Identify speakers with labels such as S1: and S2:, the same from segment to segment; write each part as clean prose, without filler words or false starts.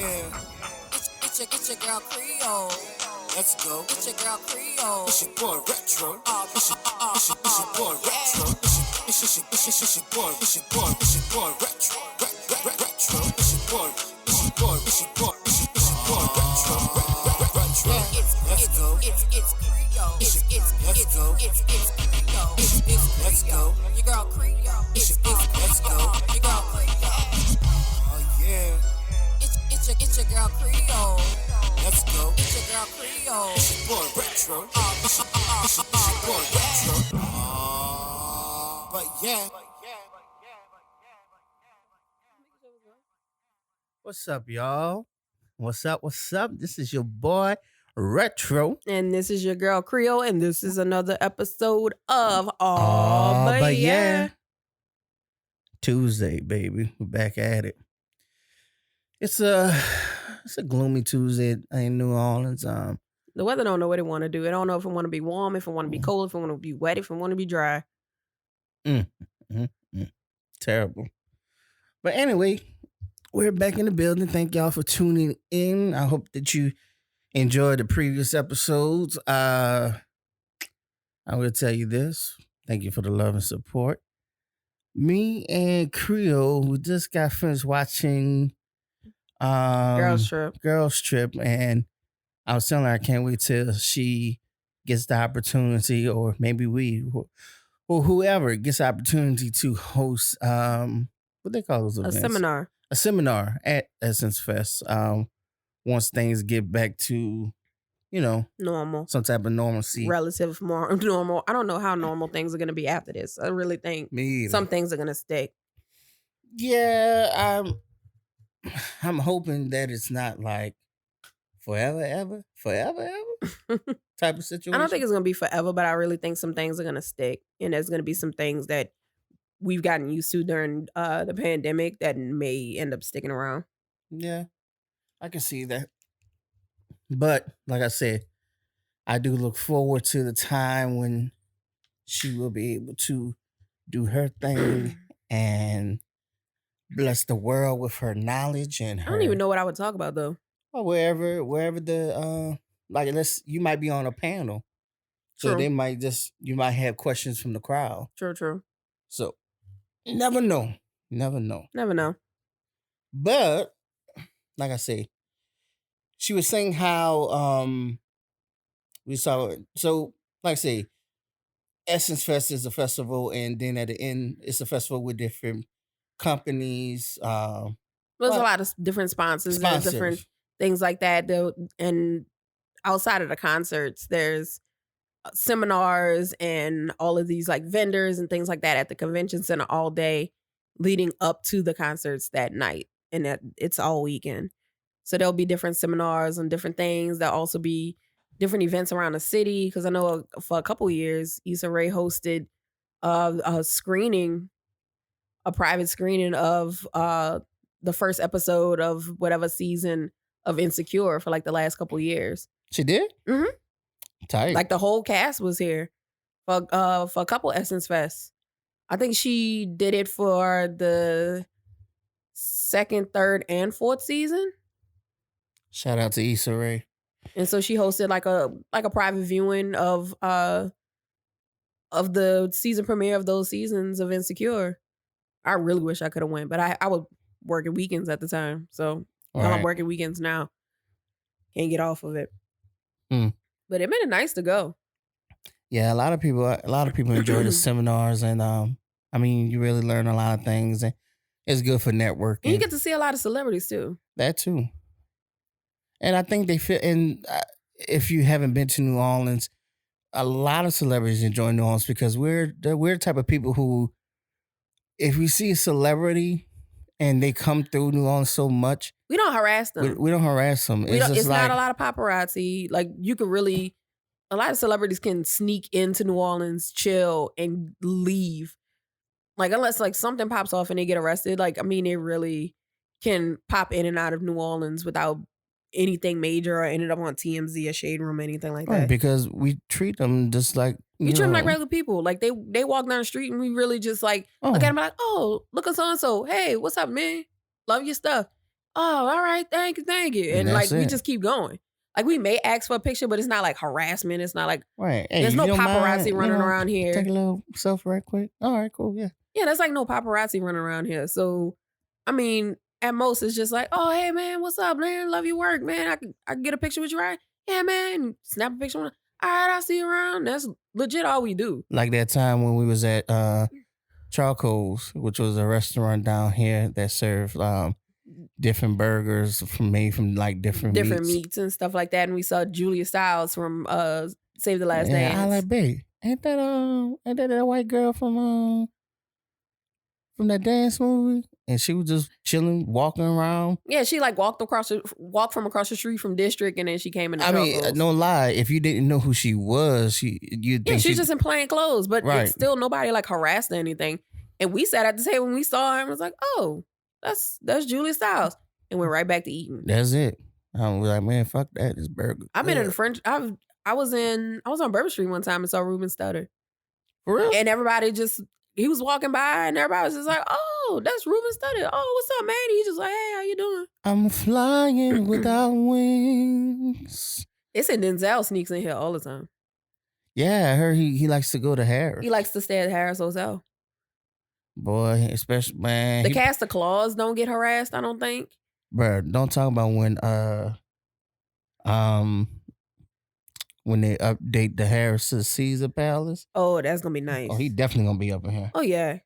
S1: It's your girl Creole. Let's go. It's your girl Creole. It's your boy Retro. It's your boy Retro. It's your boy Retro. Retro. It's your boy Retro. Let's go. It's Creole. Let's go. It's Creole. Let's go. Your girl Creole. Let's go. Your girl Creole. Oh yeah. It's your girl Creole. Let's go. It's your girl Creole. It's your boy Retro. It's your boy Retro. But yeah.
S2: What's up, y'all? What's up? This is your boy Retro.
S3: And this is your girl Creole, and this is another episode of
S2: But yeah. Tuesday, baby. We're back at it. It's a gloomy Tuesday in New Orleans.
S3: The weather don't know what it want to do. It don't know if it want to be warm, if it want to be cold, if it want to be wet, if it want to be dry.
S2: Terrible. But anyway, we're back in the building. Thank y'all for tuning in. I hope that you enjoyed the previous episodes. I will tell you this. Thank you for the love and support. Me and Creole, we just got finished watching
S3: Girls Trip,
S2: and I was telling her I can't wait till she gets the opportunity, or maybe we, or whoever gets the opportunity to host what they call those events? A seminar at Essence Fest. Once things get back to,
S3: normal,
S2: some type of normalcy,
S3: relative more normal. I don't know how normal things are going to be after this. I really think some things are going to stick.
S2: Yeah, I'm hoping that it's not like forever type of situation.
S3: I don't think it's going to be forever, but I really think some things are going to stick. And there's going to be some things that we've gotten used to during the pandemic that may end up sticking around.
S2: Yeah, I can see that. But like I said, I do look forward to the time when she will be able to do her thing and bless the world with her knowledge and her.
S3: I don't even know what I would talk about though.
S2: Or wherever the you might be on a panel, so
S3: True.
S2: you might have questions from the crowd.
S3: True.
S2: So never know. But like I say, she was saying how we saw it. So like I say, Essence Fest is a festival, and then at the end, it's a festival with different companies.
S3: There's a lot of different sponsors. There's different things like that. And outside of the concerts, there's seminars and all of these like vendors and things like that at the convention center all day leading up to the concerts that night. And it's all weekend. So there'll be different seminars and different things. There'll also be different events around the city. Because I know for a couple of years, Issa Rae hosted a private screening of the first episode of whatever season of Insecure for like the last couple of years.
S2: She did?
S3: Mm-hmm.
S2: Tight.
S3: Like the whole cast was here for a couple Essence Fests. I think she did it for the second, third, and fourth season.
S2: Shout out to Issa Rae.
S3: And so she hosted like a private viewing of the season premiere of those seasons of Insecure. I really wish I could have went, but I was working weekends at the time. So I'm working weekends now. Can't get off of it. But it made it nice to go.
S2: Yeah, a lot of people enjoy the seminars, and you really learn a lot of things, and it's good for networking.
S3: And you get to see a lot of celebrities too.
S2: That too. And I think they fit in. If you haven't been to New Orleans, a lot of celebrities enjoy New Orleans because we're the type of people who, if we see a celebrity and they come through New Orleans so much,
S3: we don't harass them.
S2: We don't harass them.
S3: It's not a lot of paparazzi. Like you could really, a lot of celebrities can sneak into New Orleans, chill, and leave. Like unless like something pops off and they get arrested. Like they really can pop in and out of New Orleans without anything major or ended up on TMZ or Shade Room or anything like that.
S2: Because we treat them just like
S3: we treat them like regular people. Like they walk down the street and we really just like look at them like, oh, look at so and so. Hey, what's up, man? Love your stuff. oh, all right, thank you. And like, we just keep going. Like, we may ask for a picture, but it's not like harassment. It's not like,
S2: right. Hey,
S3: there's no paparazzi running around here.
S2: Take a little selfie right quick. All right, cool, yeah.
S3: Yeah, there's like no paparazzi running around here. So, I mean, at most, it's just like, oh, hey, man, what's up, man? Love your work, man. I can get a picture with you, right? Yeah, man. Snap a picture. All right, I'll see you around. That's legit all we do.
S2: Like that time when we was at Charcoals, which was a restaurant down here that served different burgers made from like different
S3: meats and stuff like that. And we saw Julia Stiles from Save the Last Dance.
S2: I like, babe, ain't that white girl from that dance movie? And she was just chilling, walking around.
S3: Yeah, she like walked from across the street from District, and then she came in.
S2: I mean, no lie, if you didn't know who she was, you'd think
S3: she's just in plain clothes, but it's still nobody like harassed or anything. And we sat at the table when we saw her and was like, oh, that's Julia Stiles, and went right back to eating.
S2: That's it. I was like, man, fuck that, this burger.
S3: I've been in the French. I was on Bourbon Street one time and saw Ruben Studdard.
S2: For real?
S3: And everybody he was walking by and everybody was just like, oh, that's Ruben Studdard. Oh, what's up, man? He just like, hey, how you doing?
S2: I'm flying without wings.
S3: They said Denzel sneaks in here all the time.
S2: Yeah, I heard he likes to go to Harris.
S3: He likes to stay at Harris Hotel.
S2: Boy, especially, man.
S3: The cast of Claws don't get harassed, I don't think.
S2: Bruh, don't talk about when they update the Harris to Caesar Palace.
S3: Oh, that's gonna be nice.
S2: Oh, he definitely gonna be up in here.
S3: Oh yeah.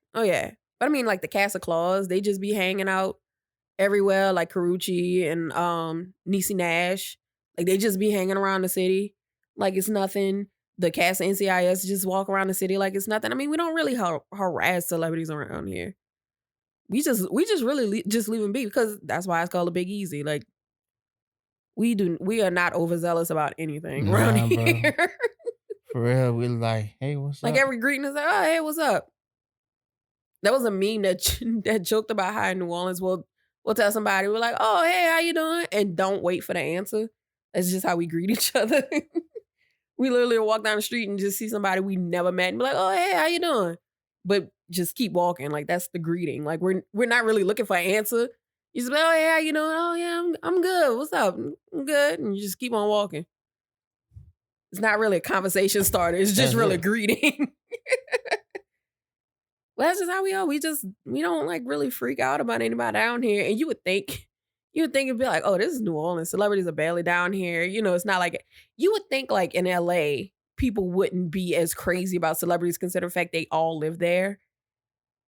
S3: But I mean, like the cast of Claws, they just be hanging out everywhere, like Carucci and Niecy Nash. Like they just be hanging around the city like it's nothing. The cast of NCIS just walk around the city like it's nothing. I mean, we don't really harass celebrities around here. We just really just leave them be, because that's why it's called a Big Easy. Like we are not overzealous about anything around here.
S2: Bro. For real, we're like, hey, what's up?
S3: Like every greeting is like, oh, hey, what's up? That was a meme that joked about how in New Orleans we'll tell somebody, we're like, oh, hey, how you doing? And don't wait for the answer. That's just how we greet each other. We literally walk down the street and just see somebody we never met and be like, oh, hey, how you doing? But just keep walking. Like that's the greeting. Like we're not really looking for an answer. You just be like, oh, hey, how you doing? Oh, yeah, I'm good. What's up? I'm good. And you just keep on walking. It's not really a conversation starter. It's just really greeting. Well, that's just how we are. We don't like really freak out about anybody down here. And you would think it'd be like, oh, this is New Orleans. Celebrities are barely down here. You know, it's not like, you would think like in LA, people wouldn't be as crazy about celebrities considering the fact they all live there.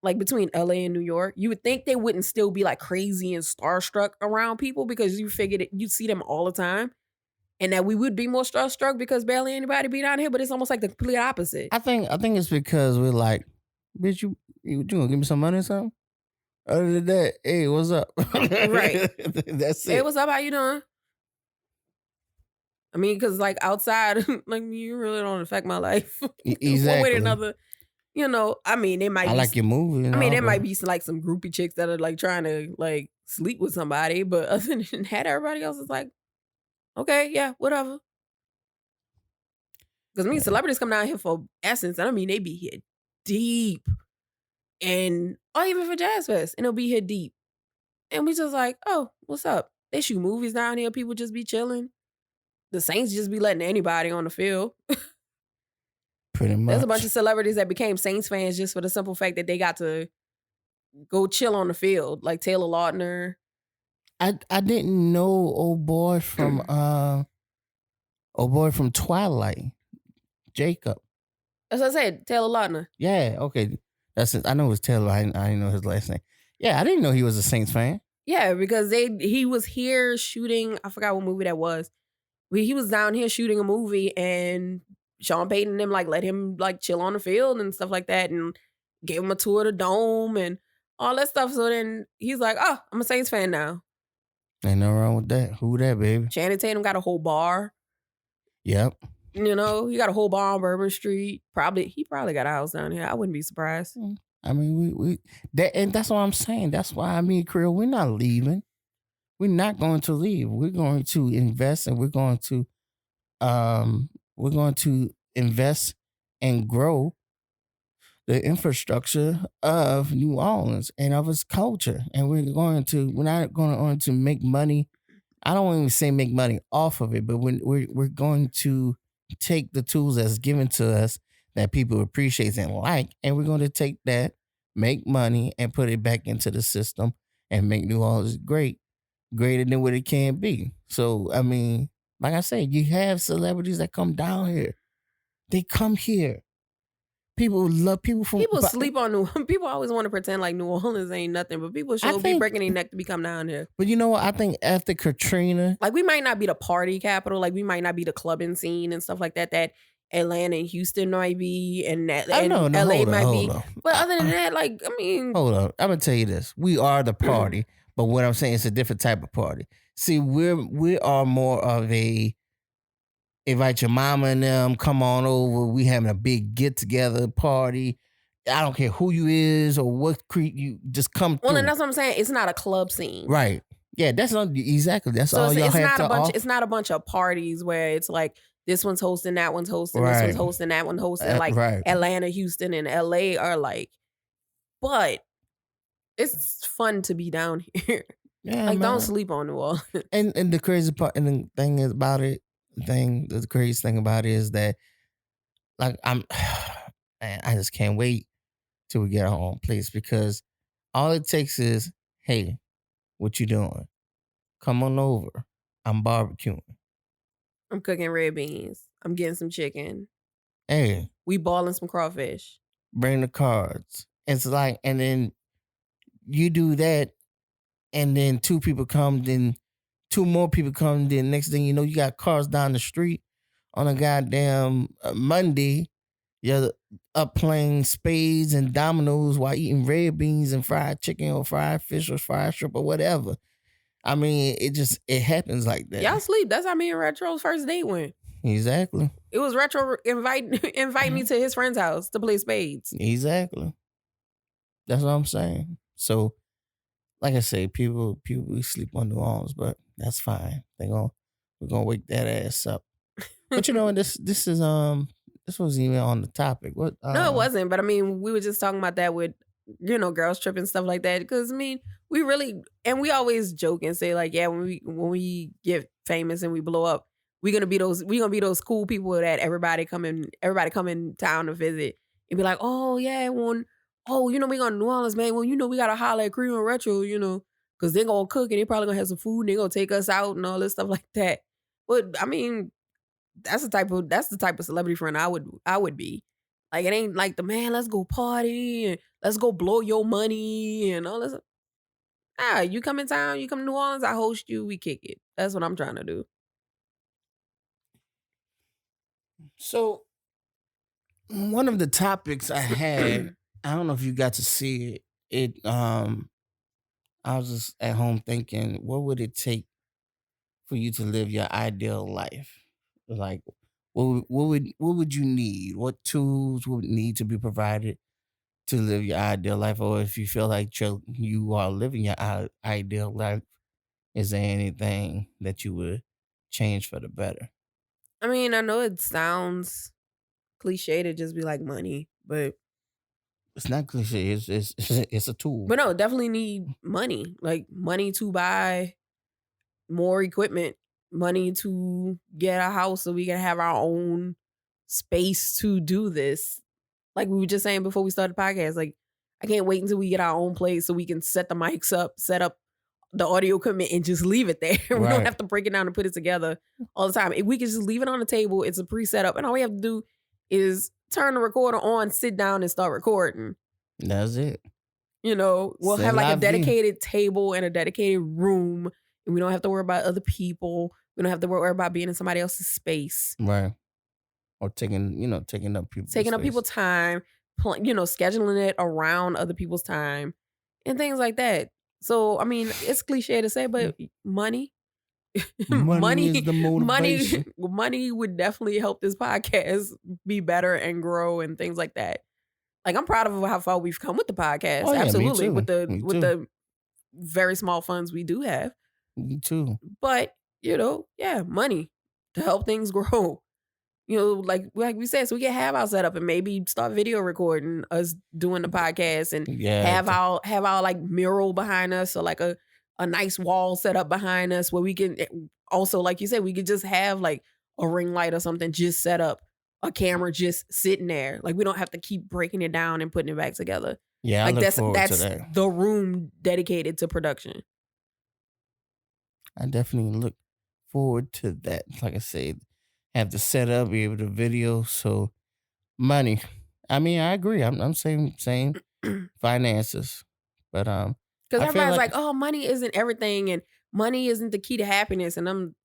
S3: Like between LA and New York, you would think they wouldn't still be like crazy and starstruck around people because you figured you see them all the time. And that we would be more starstruck because barely anybody be down here, but it's almost like the complete opposite.
S2: I think it's because we're like, bitch, you gonna give me some money or something? Other than that, hey, what's up?
S3: Right.
S2: That's it.
S3: Hey, what's up? How you doing? I mean, because like outside, like you really don't affect my life.
S2: Exactly.
S3: One way or another. You know, I mean, it might.
S2: I like your movie.
S3: I mean, there might be like some groupie chicks that are like trying to like sleep with somebody, but other than that, everybody else is like, okay, yeah, whatever. Because I mean, celebrities come down here for Essence, and I mean, they be here deep, and or even for Jazz Fest, and they'll be here deep, and we just like, oh, what's up? They shoot movies down here. People just be chilling. The Saints just be letting anybody on the field.
S2: Pretty much.
S3: There's a bunch of celebrities that became Saints fans just for the simple fact that they got to go chill on the field, like Taylor Lautner.
S2: I didn't know old boy from Twilight, Jacob.
S3: That's what I said, Taylor Lautner.
S2: Yeah, okay, that's it. I know it was Taylor. I didn't know his last name. Yeah, I didn't know he was a Saints fan.
S3: Yeah, because he was here shooting. I forgot what movie that was. He was down here shooting a movie, and Sean Payton and them like let him like chill on the field and stuff like that, and gave him a tour of the dome and all that stuff. So then he's like, "Oh, I'm a Saints fan now."
S2: Ain't no wrong with that. Who that, baby?
S3: Channing Tatum got a whole bar.
S2: Yep.
S3: You know, he got a whole bar on Bourbon Street. He probably got a house down here. I wouldn't be surprised.
S2: I mean, and that's what I'm saying. That's why Creole, we're not leaving. We're not going to leave. We're going to invest, and we're going to invest and grow. the infrastructure of New Orleans and of its culture. And we're not going to make money. I don't want to say make money off of it, but we're going to take the tools that's given to us that people appreciate and like, and we're going to take that, make money, and put it back into the system and make New Orleans greater than what it can be. So, I mean, like I said, you have celebrities that come down here. They come here. People love people from.
S3: People sleep on New. People always want to pretend like New Orleans ain't nothing, but people should be breaking their neck to be come down here.
S2: But you know what? I think after Katrina,
S3: like we might not be the party capital, like we might not be the clubbing scene and stuff like that. That Atlanta and Houston might be, and LA might be. But other than that, like I mean,
S2: hold on. I'm gonna tell you this: we are the party, but what I'm saying is a different type of party. See, we are more of a. Invite your mama and them, come on over. We having a big get together party. I don't care who you is or what creek you just come through.
S3: Well, and that's what I'm saying. It's not a club scene,
S2: right? Yeah, that's not exactly. That's so all y'all have to offer.
S3: It's not a bunch of parties where it's like this one's hosting, that one's hosting, this one's hosting, that one hosting. Like Atlanta, Houston, and LA are like, but it's fun to be down here. Yeah, like don't sleep on New Orleans.
S2: And the crazy part, and the thing is about it. The crazy thing about it is that, like, man, I just can't wait till we get our own place because all it takes is, hey, what you doing? Come on over. I'm barbecuing.
S3: I'm cooking red beans. I'm getting some chicken.
S2: Hey,
S3: we balling some crawfish.
S2: Bring the cards. It's like, and then you do that, and then two people come, then. Two more people come, then next thing you know, you got cars down the street on a goddamn Monday. You're up playing spades and dominoes while eating red beans and fried chicken or fried fish or fried shrimp or whatever. I mean, it happens like that.
S3: Y'all sleep. That's how me and Retro's first date went.
S2: Exactly.
S3: It was Retro invite me to his friend's house to play spades.
S2: Exactly. That's what I'm saying. So, like I say, people sleep on New Orleans, but that's fine. We're gonna wake that ass up. But you know, this wasn't even on the topic. What?
S3: No, it wasn't. But I mean, we were just talking about that with girls trip and stuff like that. Because I mean, we always joke and say like, yeah, when we get famous and we blow up, we're gonna be those cool people that everybody come in town to visit and be like, oh yeah, we going to New Orleans, man. Well, we gotta holler at Creole and Retro, because they're gonna cook and they're probably gonna have some food and they're gonna take us out and all this stuff like that. But I mean, that's the type of celebrity friend I would be. Like it ain't like the man, let's go party and let's go blow your money and all this. Nah, you come in town, you come to New Orleans, I host you, we kick it. That's what I'm trying to do.
S2: So one of the topics I had, I don't know if you got to see it. I was just at home thinking, what would it take for you to live your ideal life? Like, what would you need? What tools would need to be provided to live your ideal life? Or if you feel like you are living your ideal life, is there anything that you would change for the better?
S3: I mean, I know it sounds cliche to just be like money, but
S2: it's not cliche. It's a tool.
S3: But no, definitely need money. Like money to buy more equipment, money to get a house so we can have our own space to do this. Like we were just saying before we started the podcast, like I can't wait until we get our own place so we can set the mics up, set up the audio equipment and just leave it there. We don't have to break it down and put it together all the time. If we can just leave it on the table, it's a pre-set up, and all we have to do is turn the recorder on, sit down, and start recording.
S2: That's it.
S3: We'll have like a dedicated table and a dedicated room, and we don't have to worry about other people. We don't have to worry about being in somebody else's space.
S2: Right. Or taking up people's
S3: time, scheduling it around other people's time and things like that. So, I mean, it's cliche to say, but money
S2: is the motivation.
S3: Money would definitely help this podcast be better and grow and things like that. Like, I'm proud of how far we've come with the podcast. Oh, yeah, absolutely. With the very small funds we do have.
S2: Me too.
S3: But, money to help things grow. You know, like we said, so we can have our setup and maybe start video recording us doing the podcast and have our like mural behind us or like a nice wall set up behind us where we can also, like you said, we could just have like a ring light or something just set up, a camera just sitting there. Like we don't have to keep breaking it down and putting it back together.
S2: Yeah,
S3: like
S2: I look forward to that.
S3: That's the room dedicated to production.
S2: I definitely look forward to that. Like I said, have the setup, be able to video. So money. I mean, I agree. I'm saying same finances, but
S3: because everybody's like, oh, money isn't everything, and money isn't the key to happiness. And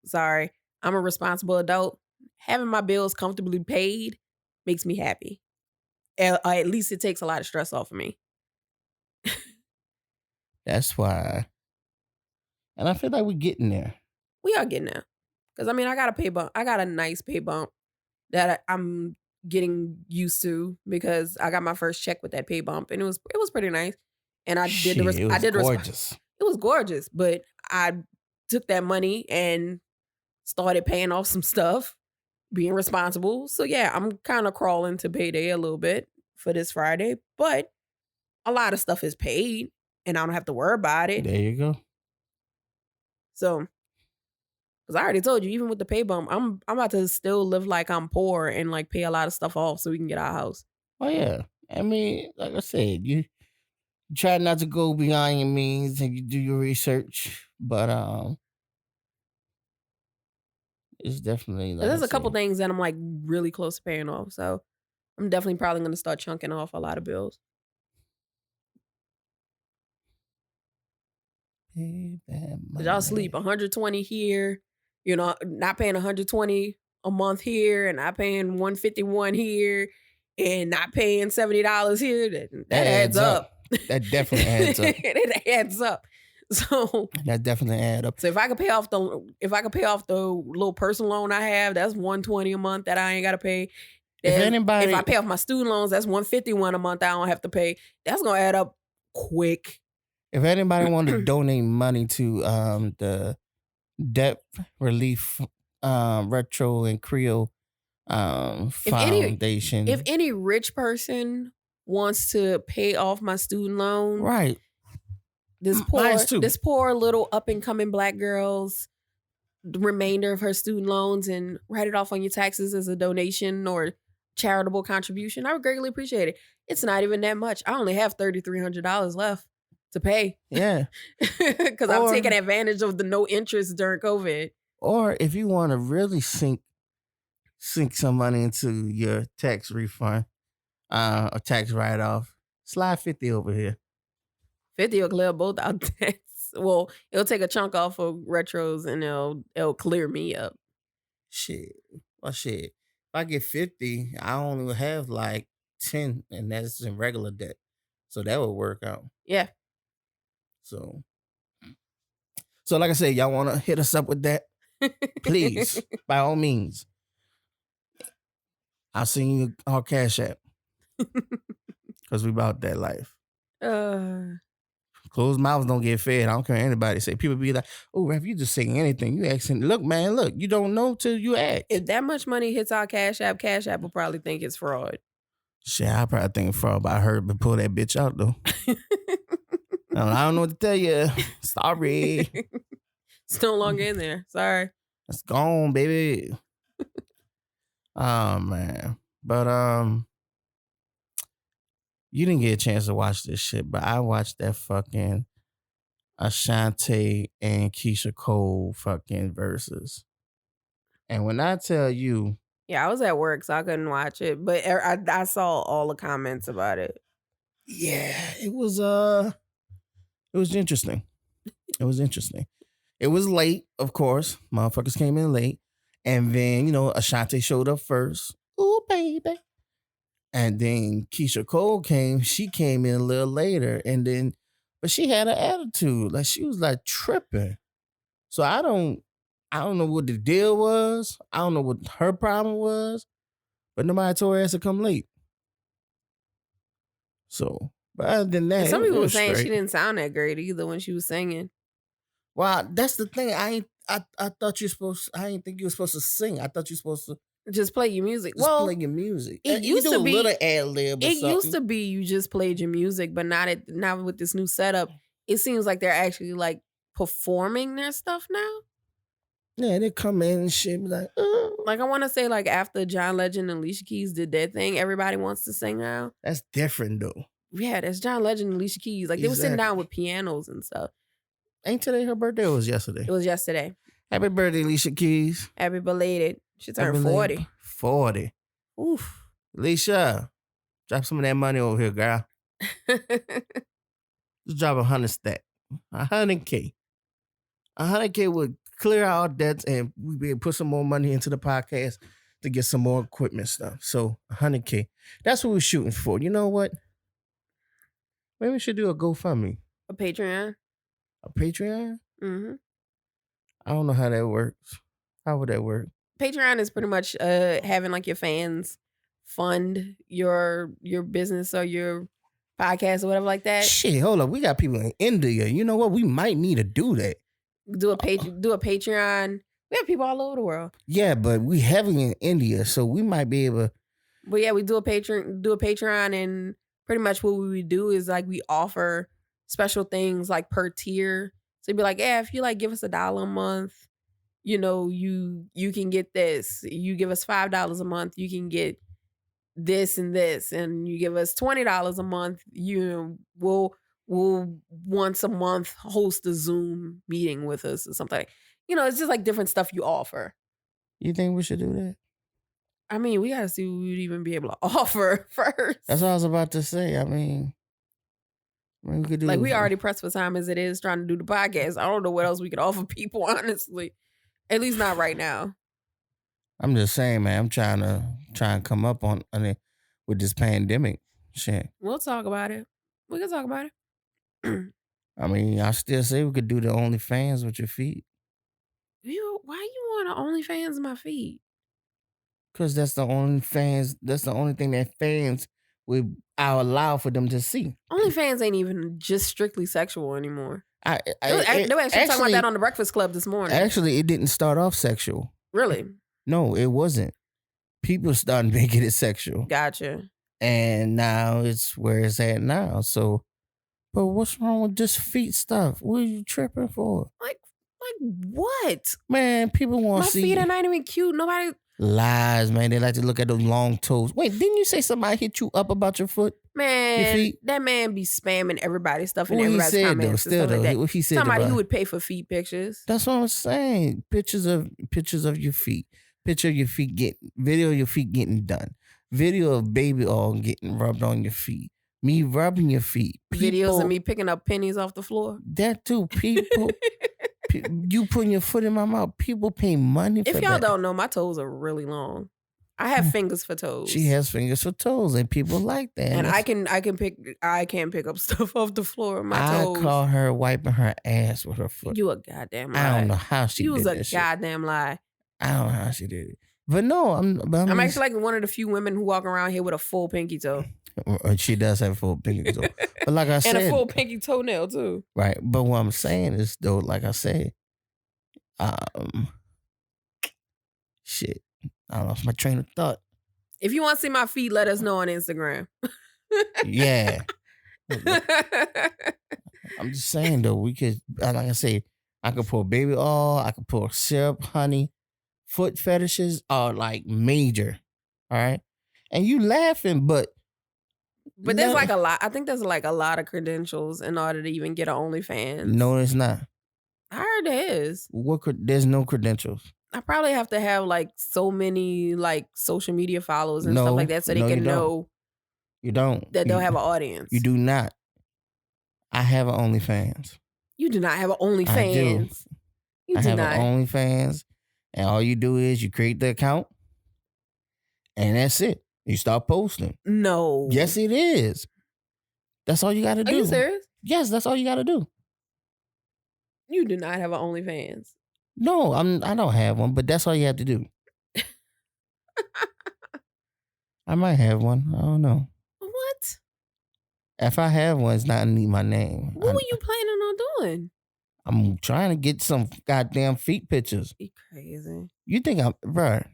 S3: sorry, I'm a responsible adult. Having my bills comfortably paid makes me happy. At least it takes a lot of stress off of me.
S2: That's why. And I feel like we're getting there.
S3: We are getting there. Because, I mean, I got a pay bump. I got a nice pay bump that I'm getting used to because I got my first check with that pay bump. And it was pretty nice. And I did
S2: gorgeous.
S3: It was gorgeous. But I took that money and started paying off some stuff, being responsible. So, yeah, I'm kind of crawling to payday a little bit for this Friday. But a lot of stuff is paid and I don't have to worry about it.
S2: There you go.
S3: So, because I already told you, even with the pay bump, I'm about to still live like I'm poor and like pay a lot of stuff off so we can get our house.
S2: Oh yeah, I mean, like I said, you try not to go beyond your means and you do your research, but it's definitely like
S3: there's a couple things that I'm like really close to paying off, so I'm definitely probably going to start chunking off a lot of bills.
S2: Pay that money.
S3: Y'all sleep 120 here, you know, not paying 120 a month here, and not paying 151 here, and not paying $70 here. That adds up.
S2: That definitely adds up.
S3: It adds up. So
S2: that definitely adds up.
S3: So if I could pay off the little personal loan I have, that's $120 a month that I ain't gotta pay. If I pay off my student loans, that's $151 a month I don't have to pay. That's gonna add up quick.
S2: If anybody want to donate money to the debt relief retro and Creole foundation,
S3: if any rich person wants to pay off my student loan,
S2: right?
S3: This poor little up and coming black girl's the remainder of her student loans and write it off on your taxes as a donation or charitable contribution, I would greatly appreciate it. It's not even that much. I only have $3,300 left to pay.
S2: Yeah.
S3: Because I'm taking advantage of the no interest during COVID.
S2: Or if you want to really sink some money into your tax refund or tax write-off, slide 50 over here.
S3: 50 will clear both our debts. Well, it'll take a chunk off of retros and it'll clear me up.
S2: Shit. Well, shit. If I get 50, I only will have like 10, and that's in regular debt. So that would work out.
S3: Yeah.
S2: So like I said, y'all want to hit us up with that? Please, by all means. I'll send you our Cash App. Because we about that life. Closed mouths don't get fed. I don't care what anybody say. People be like, oh, Ref, you just saying anything. You asking, look, man, look, you don't know till you ask.
S3: If that much money hits our Cash App will probably think it's fraud.
S2: Shit, I probably think it's fraud, but I heard but pull that bitch out, though. I don't know what to tell you. Sorry.
S3: It's no longer in there. Sorry.
S2: It's gone, baby. Oh, man. But, you didn't get a chance to watch this shit, but I watched that fucking Ashanti and Keisha Cole fucking verses. And when I tell you...
S3: Yeah, I was at work, so I couldn't watch it, but I saw all the comments about it.
S2: Yeah, it was interesting. It was interesting. It was late, of course. Motherfuckers came in late. And then, Ashanti showed up first. Ooh, baby. And then Keisha Cole came. She came in a little later. But she had an attitude. Like, she was like tripping. So I don't know what the deal was. I don't know what her problem was. But nobody told her ass to come late. So, but other than that,
S3: some people were saying she didn't sound that great either when she was singing.
S2: Well, that's the thing. I thought you were supposed. I didn't think you were supposed to sing. I thought you were supposed to
S3: Just play your music.
S2: Just play your music.
S3: It used to be
S2: a little ad lib.
S3: It used to be you just played your music, but now with this new setup, it seems like they're actually like performing their stuff now.
S2: Yeah, they come in and shit, be like,
S3: like I want to say, like after John Legend and Alicia Keys did their thing, everybody wants to sing now.
S2: That's different though.
S3: Yeah, that's John Legend and Alicia Keys. Like they were sitting down with pianos and stuff.
S2: Ain't today her birthday? Or was yesterday?
S3: It was yesterday.
S2: Happy birthday, Alicia Keys.
S3: Happy belated. She turned 40.
S2: 40.
S3: Oof.
S2: Alicia, drop some of that money over here, girl. Just drop 100 stack. 100K. 100K would clear our debts and we be able to put some more money into the podcast to get some more equipment stuff. So 100K. That's what we're shooting for. You know what? Maybe we should do a GoFundMe.
S3: A Patreon?
S2: A Patreon?
S3: Mm-hmm.
S2: I don't know how that works. How would that work?
S3: Patreon is pretty much having like your fans fund your business or your podcast or whatever like that.
S2: Shit, hold up. We got people in India. You know what? We might need to do that.
S3: Do a Patreon. We have people all over the world.
S2: Yeah, but we having in India, so we might be able.
S3: But yeah, we do a Patreon, and pretty much what we would do is like we offer special things like per tier. So you'd be like, yeah, if you like give us $1 a month, you know, you can get this. You give us $5 a month, you can get this and this, and you give us $20 a month, we'll once a month host a Zoom meeting with us or something. You know, it's just like different stuff you offer.
S2: You think we should do that?
S3: I mean, we gotta see what we'd even be able to offer first.
S2: That's what I was about to say. I mean we could do
S3: like we already pressed for time as it is trying to do the podcast. I don't know what else we could offer people, honestly. At least not right now.
S2: I'm just saying, man. I'm trying to come up on it with this pandemic shit.
S3: We'll talk about it. We can talk about it.
S2: I mean, I still say we could do the OnlyFans with your feet.
S3: Why you want to OnlyFans my feet?
S2: Because that's the only thing that fans would allow for them to see.
S3: OnlyFans ain't even just strictly sexual anymore.
S2: They
S3: were actually talking about that on the Breakfast Club this morning.
S2: Actually, it didn't start off sexual.
S3: Really?
S2: No, it wasn't. People started making it sexual.
S3: Gotcha.
S2: And now it's where it's at now. So, but what's wrong with just feet stuff? What are you tripping for?
S3: Like what?
S2: Man, people want to see.
S3: My feet are not even cute. Nobody.
S2: Lies, man. They like to look at those long toes. Wait, didn't you say somebody hit you up about your foot?
S3: Man,
S2: your feet?
S3: That man be spamming everybody's stuff in
S2: What
S3: everybody's
S2: he said,
S3: comments.
S2: Though, still, though,
S3: like
S2: what he said
S3: somebody
S2: about,
S3: who would pay for feet pictures.
S2: That's what I'm saying. Pictures of your feet. Picture of your feet video of your feet getting done. Video of baby oil getting rubbed on your feet. Me rubbing your feet.
S3: Videos of me picking up pennies off the floor.
S2: That too. People. You putting your foot in my mouth. People pay money for that.
S3: If y'all don't know, my toes are really long. I have fingers for toes.
S2: She has fingers for toes, and people like that.
S3: And I can pick up stuff off the floor with my toes.
S2: I call her wiping her ass with her foot.
S3: You a goddamn lie.
S2: I don't know how she did
S3: that. You was
S2: a
S3: goddamn lie.
S2: I don't know how she did it. But no, I'm
S3: actually like one of the few women who walk around here with a full pinky toe.
S2: She does have a full pinky toe. But like I said.
S3: And a full pinky toenail too.
S2: Right. But what I'm saying is though, like I said, shit. I lost my train of thought.
S3: If you want to see my feet, let us know on Instagram.
S2: Yeah. I'm just saying though, we could, like I say, I could pour baby oil, I could pour syrup, honey. Foot fetishes are like major. All right. And you laughing, but
S3: there's like a lot. I think there's like a lot of credentials in order to even get an OnlyFans.
S2: No, it's not.
S3: I heard there is.
S2: There's no credentials.
S3: I probably have to have like so many like social media followers and stuff like that so they can know.
S2: You don't.
S3: That they'll have an audience.
S2: You do not. I have an OnlyFans.
S3: You do not have an OnlyFans.
S2: I do.
S3: You
S2: I
S3: do
S2: have
S3: not.
S2: an OnlyFans, and all you do is you create the account, and that's it. You start posting.
S3: No.
S2: Yes, it is. That's all you got to do.
S3: Are you serious?
S2: Yes, that's all you got to do.
S3: You do not have an OnlyFans.
S2: No, I don't have one, but that's all you have to do. I might have one. I don't know.
S3: What?
S2: If I have one, it's not underneath my name.
S3: What were you planning on doing?
S2: I'm trying to get some goddamn feet pictures.
S3: You crazy.
S2: You think bruh,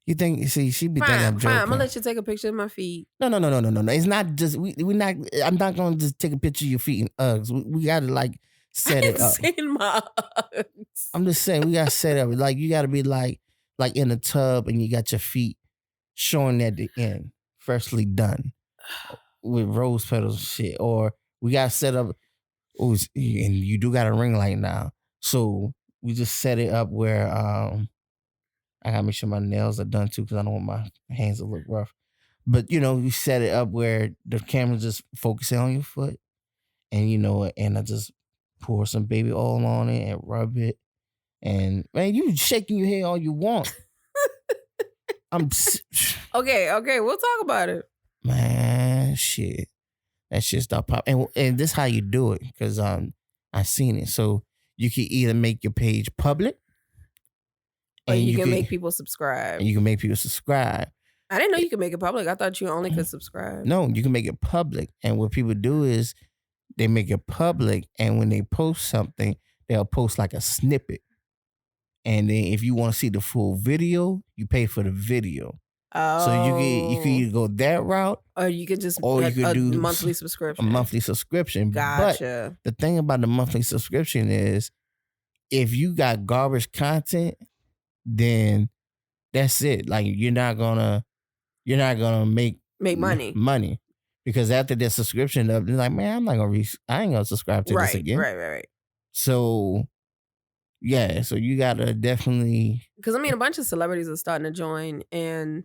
S2: You think? See, she be thinking I'm joking.
S3: Fine. I'm gonna let you take a picture of my feet.
S2: No. It's not just we not. I'm not gonna just take a picture of your feet in Uggs. We gotta like set it up.
S3: Seen my Uggs.
S2: I'm just saying we gotta set it up. Like you gotta be like in a tub and you got your feet showing at the end, freshly done with rose petals and shit. Or we gotta set up. Oh, and you do got a ring light now, so we just set it up where I gotta make sure my nails are done too because I don't want my hands to look rough. But you set it up where the camera's just focusing on your foot, and and I just pour some baby oil on it and rub it. And man, you shaking your head all you want.
S3: Okay, we'll talk about it.
S2: Man, shit, that shit start popping. And this how you do it because I seen it. So you can either make your page public.
S3: Or you can make people subscribe.
S2: And you can make people subscribe.
S3: I didn't know you could make it public. I thought you only could subscribe.
S2: No, you can make it public. And what people do is they make it public. And when they post something, they'll post like a snippet. And then if you want to see the full video, you pay for the video.
S3: Oh.
S2: So you can either go that route.
S3: Or you could just
S2: do
S3: a monthly subscription.
S2: A monthly subscription.
S3: Gotcha.
S2: But the thing about the monthly subscription is if you got garbage content, then that's it. Like you're not gonna make money because after that subscription up, they're like, man, I ain't gonna subscribe to this again.
S3: Right.
S2: So yeah, so you gotta definitely
S3: because a bunch of celebrities are starting to join, and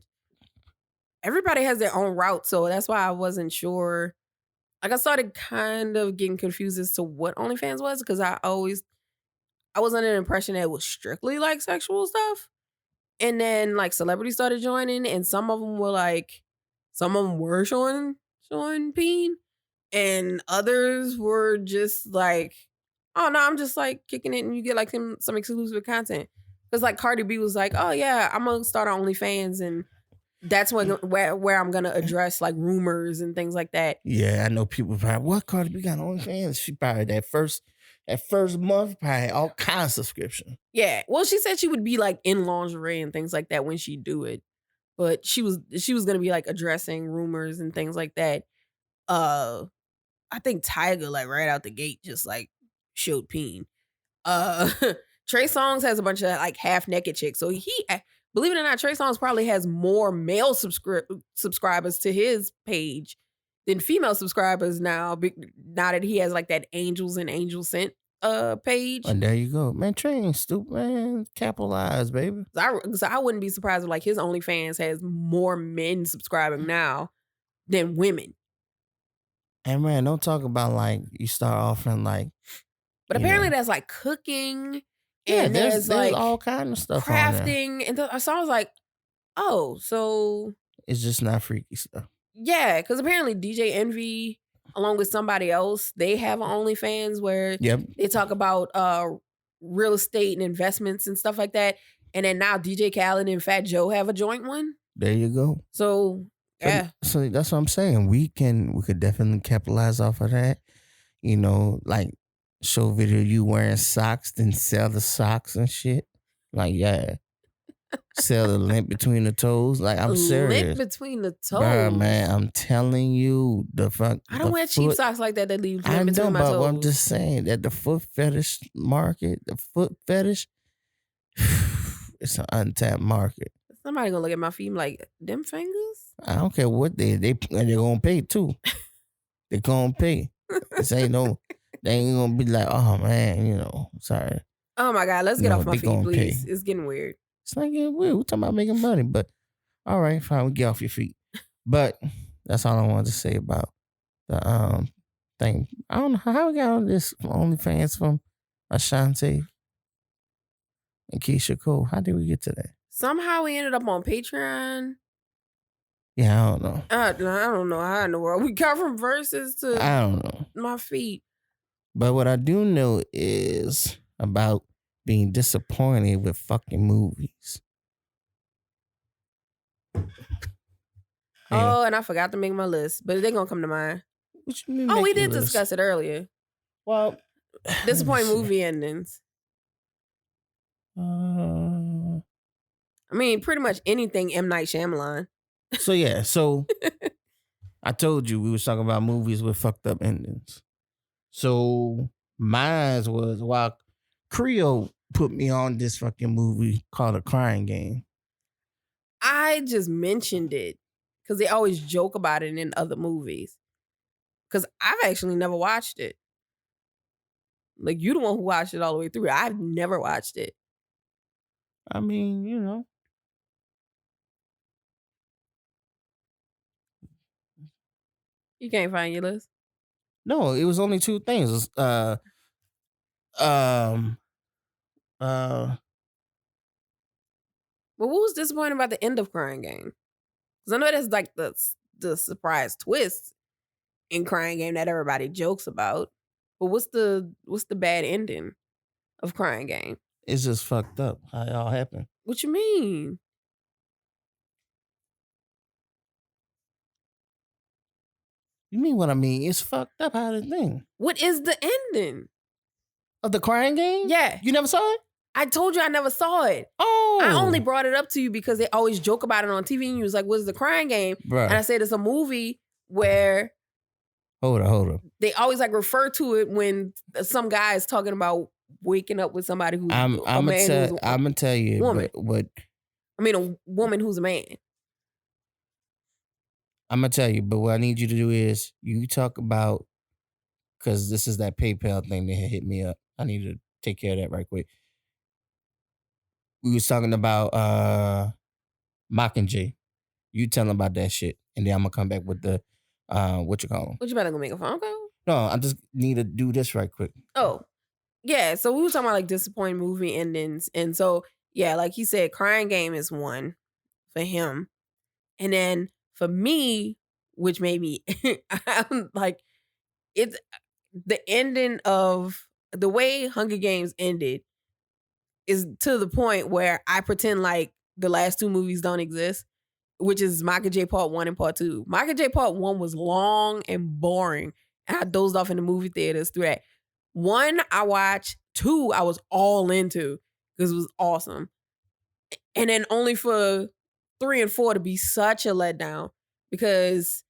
S3: everybody has their own route. So that's why I wasn't sure. Like I started kind of getting confused as to what OnlyFans was because I was under the impression that it was strictly like sexual stuff. And then like celebrities started joining and some of them were showing peen and others were just like, oh no, I'm just like kicking it and you get like some exclusive content. Because like Cardi B was like, oh yeah, I'm going to start on OnlyFans and that's where I'm going to address like rumors and things like that.
S2: Yeah, I know people probably, what Cardi B got on OnlyFans? She probably that first month, probably had all kinds of subscription.
S3: Yeah. Well, she said she would be like in lingerie and things like that when she do it. But she was going to be like addressing rumors and things like that. I think Tyga like right out the gate just like showed peen. Trey Songz has a bunch of like half naked chicks. So he, believe it or not, Trey Songz probably has more male subscribers to his page than female subscribers now that he has like that Angels and Angel Scent page.
S2: And there you go. Man, Trey ain't stupid, man. Capitalize, baby.
S3: So I wouldn't be surprised if like his OnlyFans has more men subscribing now than women.
S2: And man, don't talk about like you start offering like.
S3: But apparently that's like cooking.
S2: Yeah,
S3: and
S2: there's
S3: like
S2: all kind of stuff
S3: crafting. And so I was like, oh, so.
S2: It's just not freaky stuff.
S3: Yeah, because apparently DJ Envy, along with somebody else, they have an OnlyFans where they talk about real estate and investments and stuff like that. And then now DJ Khaled and Fat Joe have a joint one.
S2: There you go.
S3: So yeah.
S2: So that's what I'm saying. We could definitely capitalize off of that. Like show video you wearing socks, then sell the socks and shit. Like, yeah. Sell the lint between the toes. Like, I'm serious.
S3: Lint between the toes?
S2: Bruh, man, I'm telling you,
S3: I don't wear cheap socks like that leave lint between my toes.
S2: I'm just saying that the foot fetish market, it's an untapped market.
S3: Somebody gonna look at my feet and be like, them fingers?
S2: I don't care what they're gonna pay too. They're gonna pay. They ain't gonna be like, oh man, sorry.
S3: Oh my God, let's get off my feet, please. It's getting weird.
S2: It's not getting weird. We're talking about making money, but all right, fine, we get off your feet. But that's all I wanted to say about the thing. I don't know how we got on this OnlyFans from Ashanti and Keisha Cole. How did we get to that?
S3: Somehow we ended up on Patreon.
S2: Yeah, I don't know.
S3: I don't know how in the world we got from verses to
S2: I don't know
S3: my feet.
S2: But what I do know is about being disappointed with fucking movies.
S3: Oh, and I forgot to make my list, but they're gonna come to mind.
S2: What you mean?
S3: Oh, we did discuss it earlier.
S2: Well,
S3: disappointing movie endings. I mean, pretty much anything M. Night Shyamalan.
S2: So yeah, so I told you we was talking about movies with fucked up endings. So mine was while Creole put me on this fucking movie called A Crying Game.
S3: I just mentioned it because they always joke about it in other movies. Because I've actually never watched it. Like, you the one who watched it all the way through. I've never watched it.
S2: I mean, you know.
S3: You can't find your list?
S2: No, it was only two things. But
S3: what was disappointing about the end of Crying Game? Because I know that's like the surprise twist in Crying Game that everybody jokes about. But what's the bad ending of Crying Game?
S2: It's just fucked up how it all happened.
S3: What you mean?
S2: You mean what I mean? It's fucked up how the thing.
S3: What is the ending
S2: of The Crying Game?
S3: Yeah.
S2: You never saw it?
S3: I told you I never saw it.
S2: Oh.
S3: I only brought it up to you because they always joke about it on TV and you was like, what's The Crying Game?
S2: Bruh.
S3: And I said it's a movie where
S2: Hold on.
S3: They always like refer to it when some guy is talking about waking up with somebody who's
S2: I'm gonna tell you
S3: woman.
S2: But
S3: I mean a woman who's a man.
S2: I'm gonna tell you, but what I need you to do is you talk about, because this is that PayPal thing that hit me up. I need to take care of that right quick. We was talking about Mockingjay. You tell them about that shit, and then I'm gonna come back with the what you call them.
S3: What, you better go make a phone call?
S2: No, I just need to do this right quick.
S3: Oh, yeah. So we were talking about like disappointing movie endings, and so yeah, like he said, Crying Game is one for him, and then for me, which made me I'm like, it's the ending of the way Hunger Games ended is to the point where I pretend like the last two movies don't exist, which is Mockingjay Part 1 and Part 2. Mockingjay Part 1 was long and boring, and I dozed off in the movie theaters through that. 1, I watched. 2, I was all into because it was awesome. And then only for 3 and 4 to be such a letdown because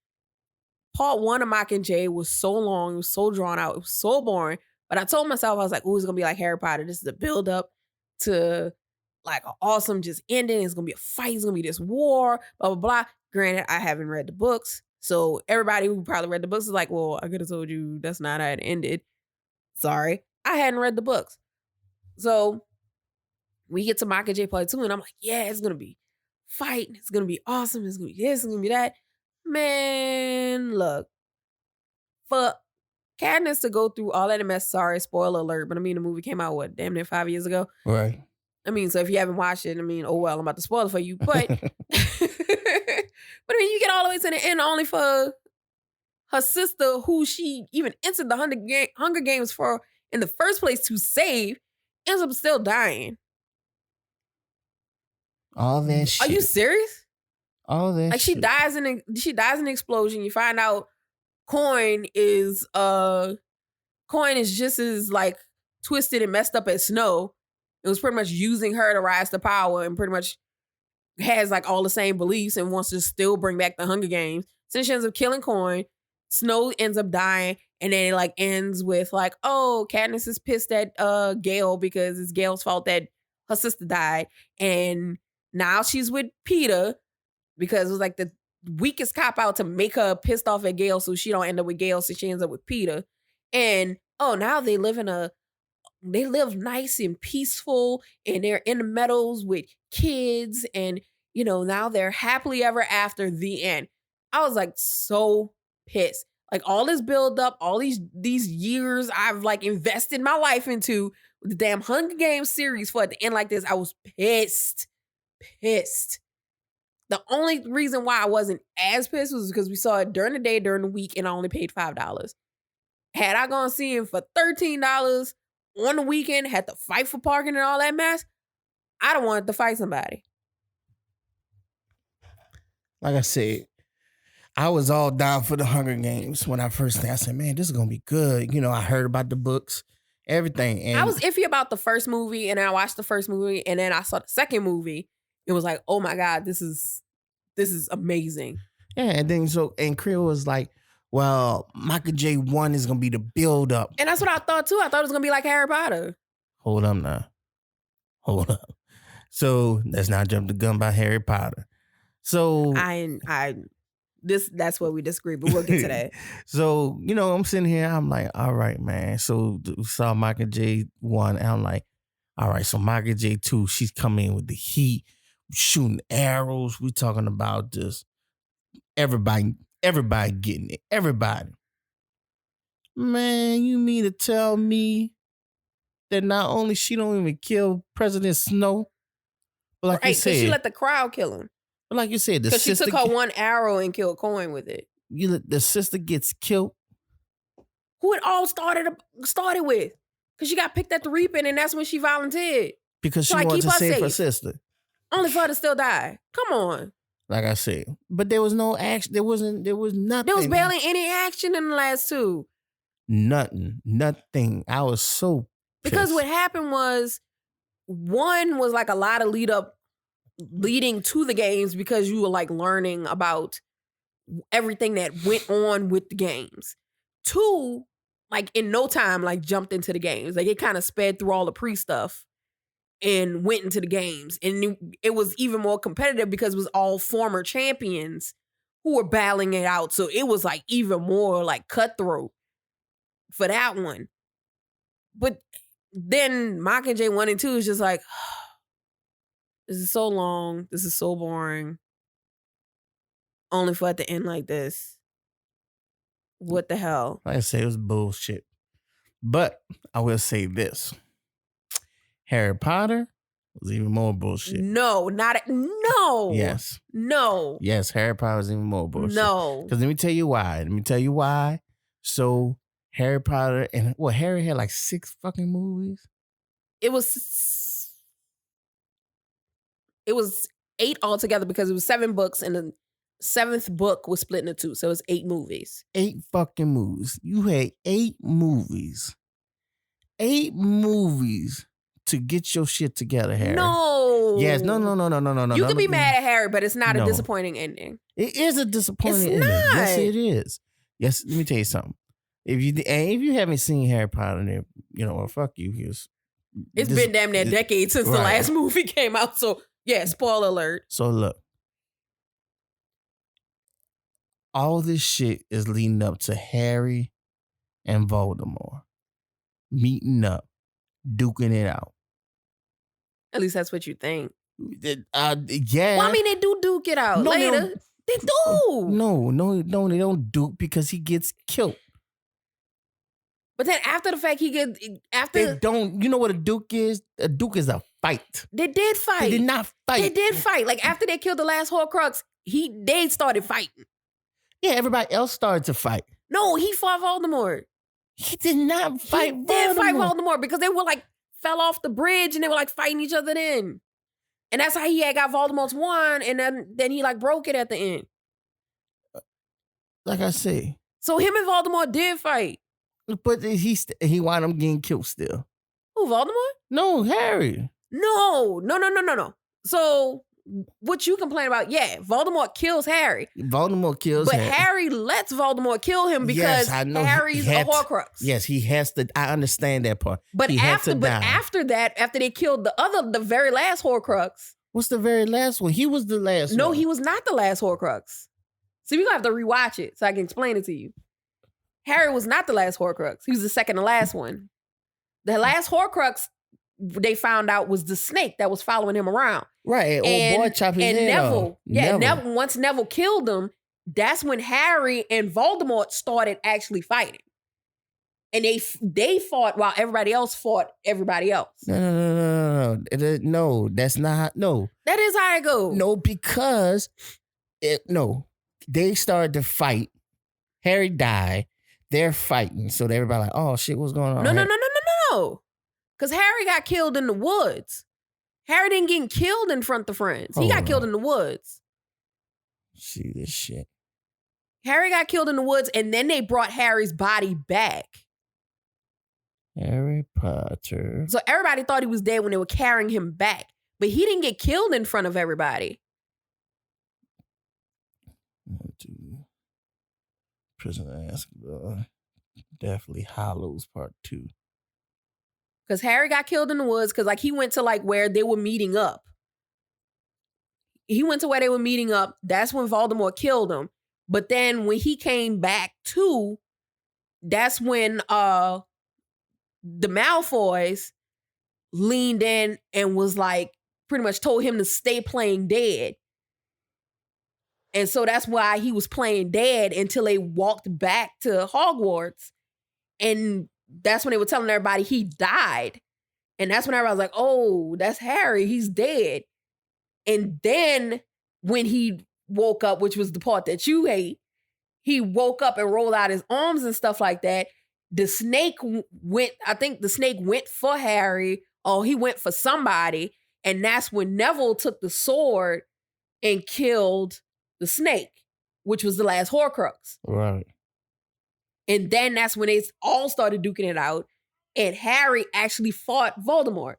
S3: Part 1 of Mockingjay was so long, it was so drawn out, it was so boring. But I told myself, I was like, oh, it's going to be like Harry Potter. This is a build up to like an awesome just ending. It's going to be a fight. It's going to be this war, blah, blah, blah. Granted, I haven't read the books. So everybody who probably read the books is like, well, I could have told you that's not how it ended. Sorry. I hadn't read the books. So we get to Mockingjay Part 2 and I'm like, yeah, it's going to be fight. It's going to be awesome. It's going to be this. It's going to be that. Man, look. For Katniss to go through all that mess, sorry, spoiler alert, but I mean, the movie came out, what, damn near 5 years ago?
S2: Right.
S3: I mean, so if you haven't watched it, I mean, oh well, I'm about to spoil it for you. But, but I mean, you get all the way to the end only for her sister, who she even entered the Hunger Games for in the first place to save, ends up still dying.
S2: All that shit.
S3: Are you serious?
S2: All that
S3: like
S2: shit.
S3: She dies in an explosion. You find out Coin is just as like twisted and messed up as Snow. It was pretty much using her to rise to power and pretty much has like all the same beliefs and wants to still bring back the Hunger Games. So she ends up killing Coin. Snow ends up dying, and then it like ends with like, oh, Katniss is pissed at Gale because it's Gale's fault that her sister died. And now she's with Peter because it was like the weakest cop out to make her pissed off at Gale so she don't end up with Gale, so she ends up with Peter. And oh, now they live nice and peaceful, and they're in the meadows with kids, and you know, now they're happily ever after, the end. I was like so pissed. Like all this build up, all these years I've like invested my life into the damn Hunger Games series for it to end like this. I was pissed. The only reason why I wasn't as pissed was because we saw it during the day, during the week, and I only paid $5. Had I gone see him for $13 on the weekend, had to fight for parking and all that mess, I don't want to fight somebody.
S2: Like I said, I was all down for the Hunger Games when I first I said, man, this is going to be good. You know, I heard about the books, everything. And
S3: I was iffy about the first movie, and then I watched the first movie, and then I saw the second movie. it was like, oh my God, this is amazing.
S2: Yeah, and then and Creole was like, well, Mockingjay 1 is gonna be the build up.
S3: And that's what I thought too. I thought it was gonna be like Harry Potter.
S2: Hold up now. Hold up. So let's not jump the gun by Harry Potter. So
S3: that's where we disagree, but we'll get to that.
S2: So, I'm sitting here, I'm like, all right, man. So we saw Mockingjay 1, and I'm like, all right, so Mockingjay 2, she's coming in with the heat, shooting arrows. We talking about just everybody getting it. Everybody. Man, you mean to tell me that not only she don't even kill President Snow, but like you said,
S3: she let the crowd kill him.
S2: But like you said,
S3: because she took her one arrow and killed Coin with it.
S2: The sister gets killed.
S3: Who it all started with? Because she got picked at the reaping, and that's when she volunteered.
S2: Because she wanted to save her sister.
S3: Only for her to still die. Come on.
S2: Like I said, but there was no action. There was nothing.
S3: There was barely any action in the last two.
S2: Nothing. I was so pissed.
S3: Because what happened was, one was like a lot of leading to the games, because you were like learning about everything that went on with the games. Two, like in no time, like jumped into the games. Like it kind of sped through all the pre-stuff and went into the games. And it was even more competitive because it was all former champions who were battling it out. So it was like even more like cutthroat for that one. But then Mockingjay 1 and 2 is just like, this is so long. This is so boring. Only for it to end like this. What the hell?
S2: Like I say, it was bullshit. But I will say this. Harry Potter was even more bullshit.
S3: No.
S2: Yes.
S3: No.
S2: Yes, Harry Potter was even more bullshit.
S3: No.
S2: Because let me tell you why. So Harry Potter Harry had like 6 fucking movies?
S3: It was 8 altogether because it was 7 books and the 7th book was split into 2. So it was 8 movies.
S2: 8 fucking movies. You had 8 movies. 8 movies to get your shit together, Harry.
S3: No.
S2: Yes. No.
S3: You can be mad at Harry, but it's not a disappointing ending.
S2: It is a disappointing ending.
S3: Not.
S2: Yes, it is. Yes, let me tell you something. If you haven't seen Harry Potter, then well, fuck you.
S3: It's been damn near a decade since the last movie came out. So yeah, spoiler alert.
S2: So look, all this shit is leading up to Harry and Voldemort meeting up, duking it out.
S3: At least that's what you think.
S2: Yeah.
S3: Well, I mean, they do duke it out later. They do.
S2: No, they don't duke because he gets killed.
S3: But then after the fact,
S2: They don't. You know what a duke is? A duke is a fight.
S3: They did fight.
S2: They did not fight.
S3: They did fight. Like after they killed the last Horcrux, they started fighting.
S2: Yeah, everybody else started to fight.
S3: No, he fought Voldemort.
S2: He did not fight Voldemort.
S3: He did fight Voldemort because they were like fell off the bridge and they were like fighting each other then. And that's how he had got Voldemort's wand, and then he like broke it at the end.
S2: Like I say.
S3: So him and Voldemort did fight.
S2: But he wound up getting killed still.
S3: Who, Voldemort?
S2: No, Harry.
S3: No. So what you complain about, Voldemort kills Harry.
S2: Voldemort kills
S3: Harry.
S2: Harry.
S3: But Harry lets Voldemort kill him because Harry's a Horcrux.
S2: Yes, he has to. I understand that part.
S3: But after they killed the very last Horcrux.
S2: What's the very last one? He was the last one.
S3: No, he was not the last Horcrux. So we're going to have to rewatch it so I can explain it to you. Harry was not the last Horcrux. He was the second to last one. The last Horcrux, they found out, was the snake that was following him around.
S2: Right. Old boy chopped his head off.
S3: Neville. Once Neville killed him, that's when Harry and Voldemort started actually fighting. And they fought while everybody else fought everybody else.
S2: No. No, that's not. No.
S3: That is how it goes.
S2: No, because they started to fight. Harry died. They're fighting. So everybody like, oh shit, what's going on?
S3: No. Because Harry got killed in the woods. Harry didn't get killed in front of friends. He got killed in the woods.
S2: See this shit.
S3: Harry got killed in the woods, and then they brought Harry's body back.
S2: Harry Potter.
S3: So everybody thought he was dead when they were carrying him back. But he didn't get killed in front of everybody.
S2: Prison of Azkaban. Deathly Hallows Part 2.
S3: Because Harry got killed in the woods because, like, he went to, like, where they were meeting up. He went to where they were meeting up. That's when Voldemort killed him. But then when he came back too, that's when the Malfoys leaned in and was like, pretty much told him to stay playing dead. And so that's why he was playing dead until they walked back to Hogwarts. And that's when they were telling everybody he died. And that's when everybody was like, oh, that's Harry. He's dead. And then when he woke up, which was the part that you hate, he woke up and rolled out his arms and stuff like that. The snake went, I think the snake went for Harry, or he went for somebody. And that's when Neville took the sword and killed the snake, which was the last Horcrux.
S2: Right.
S3: And then that's when they all started duking it out. And Harry actually fought Voldemort.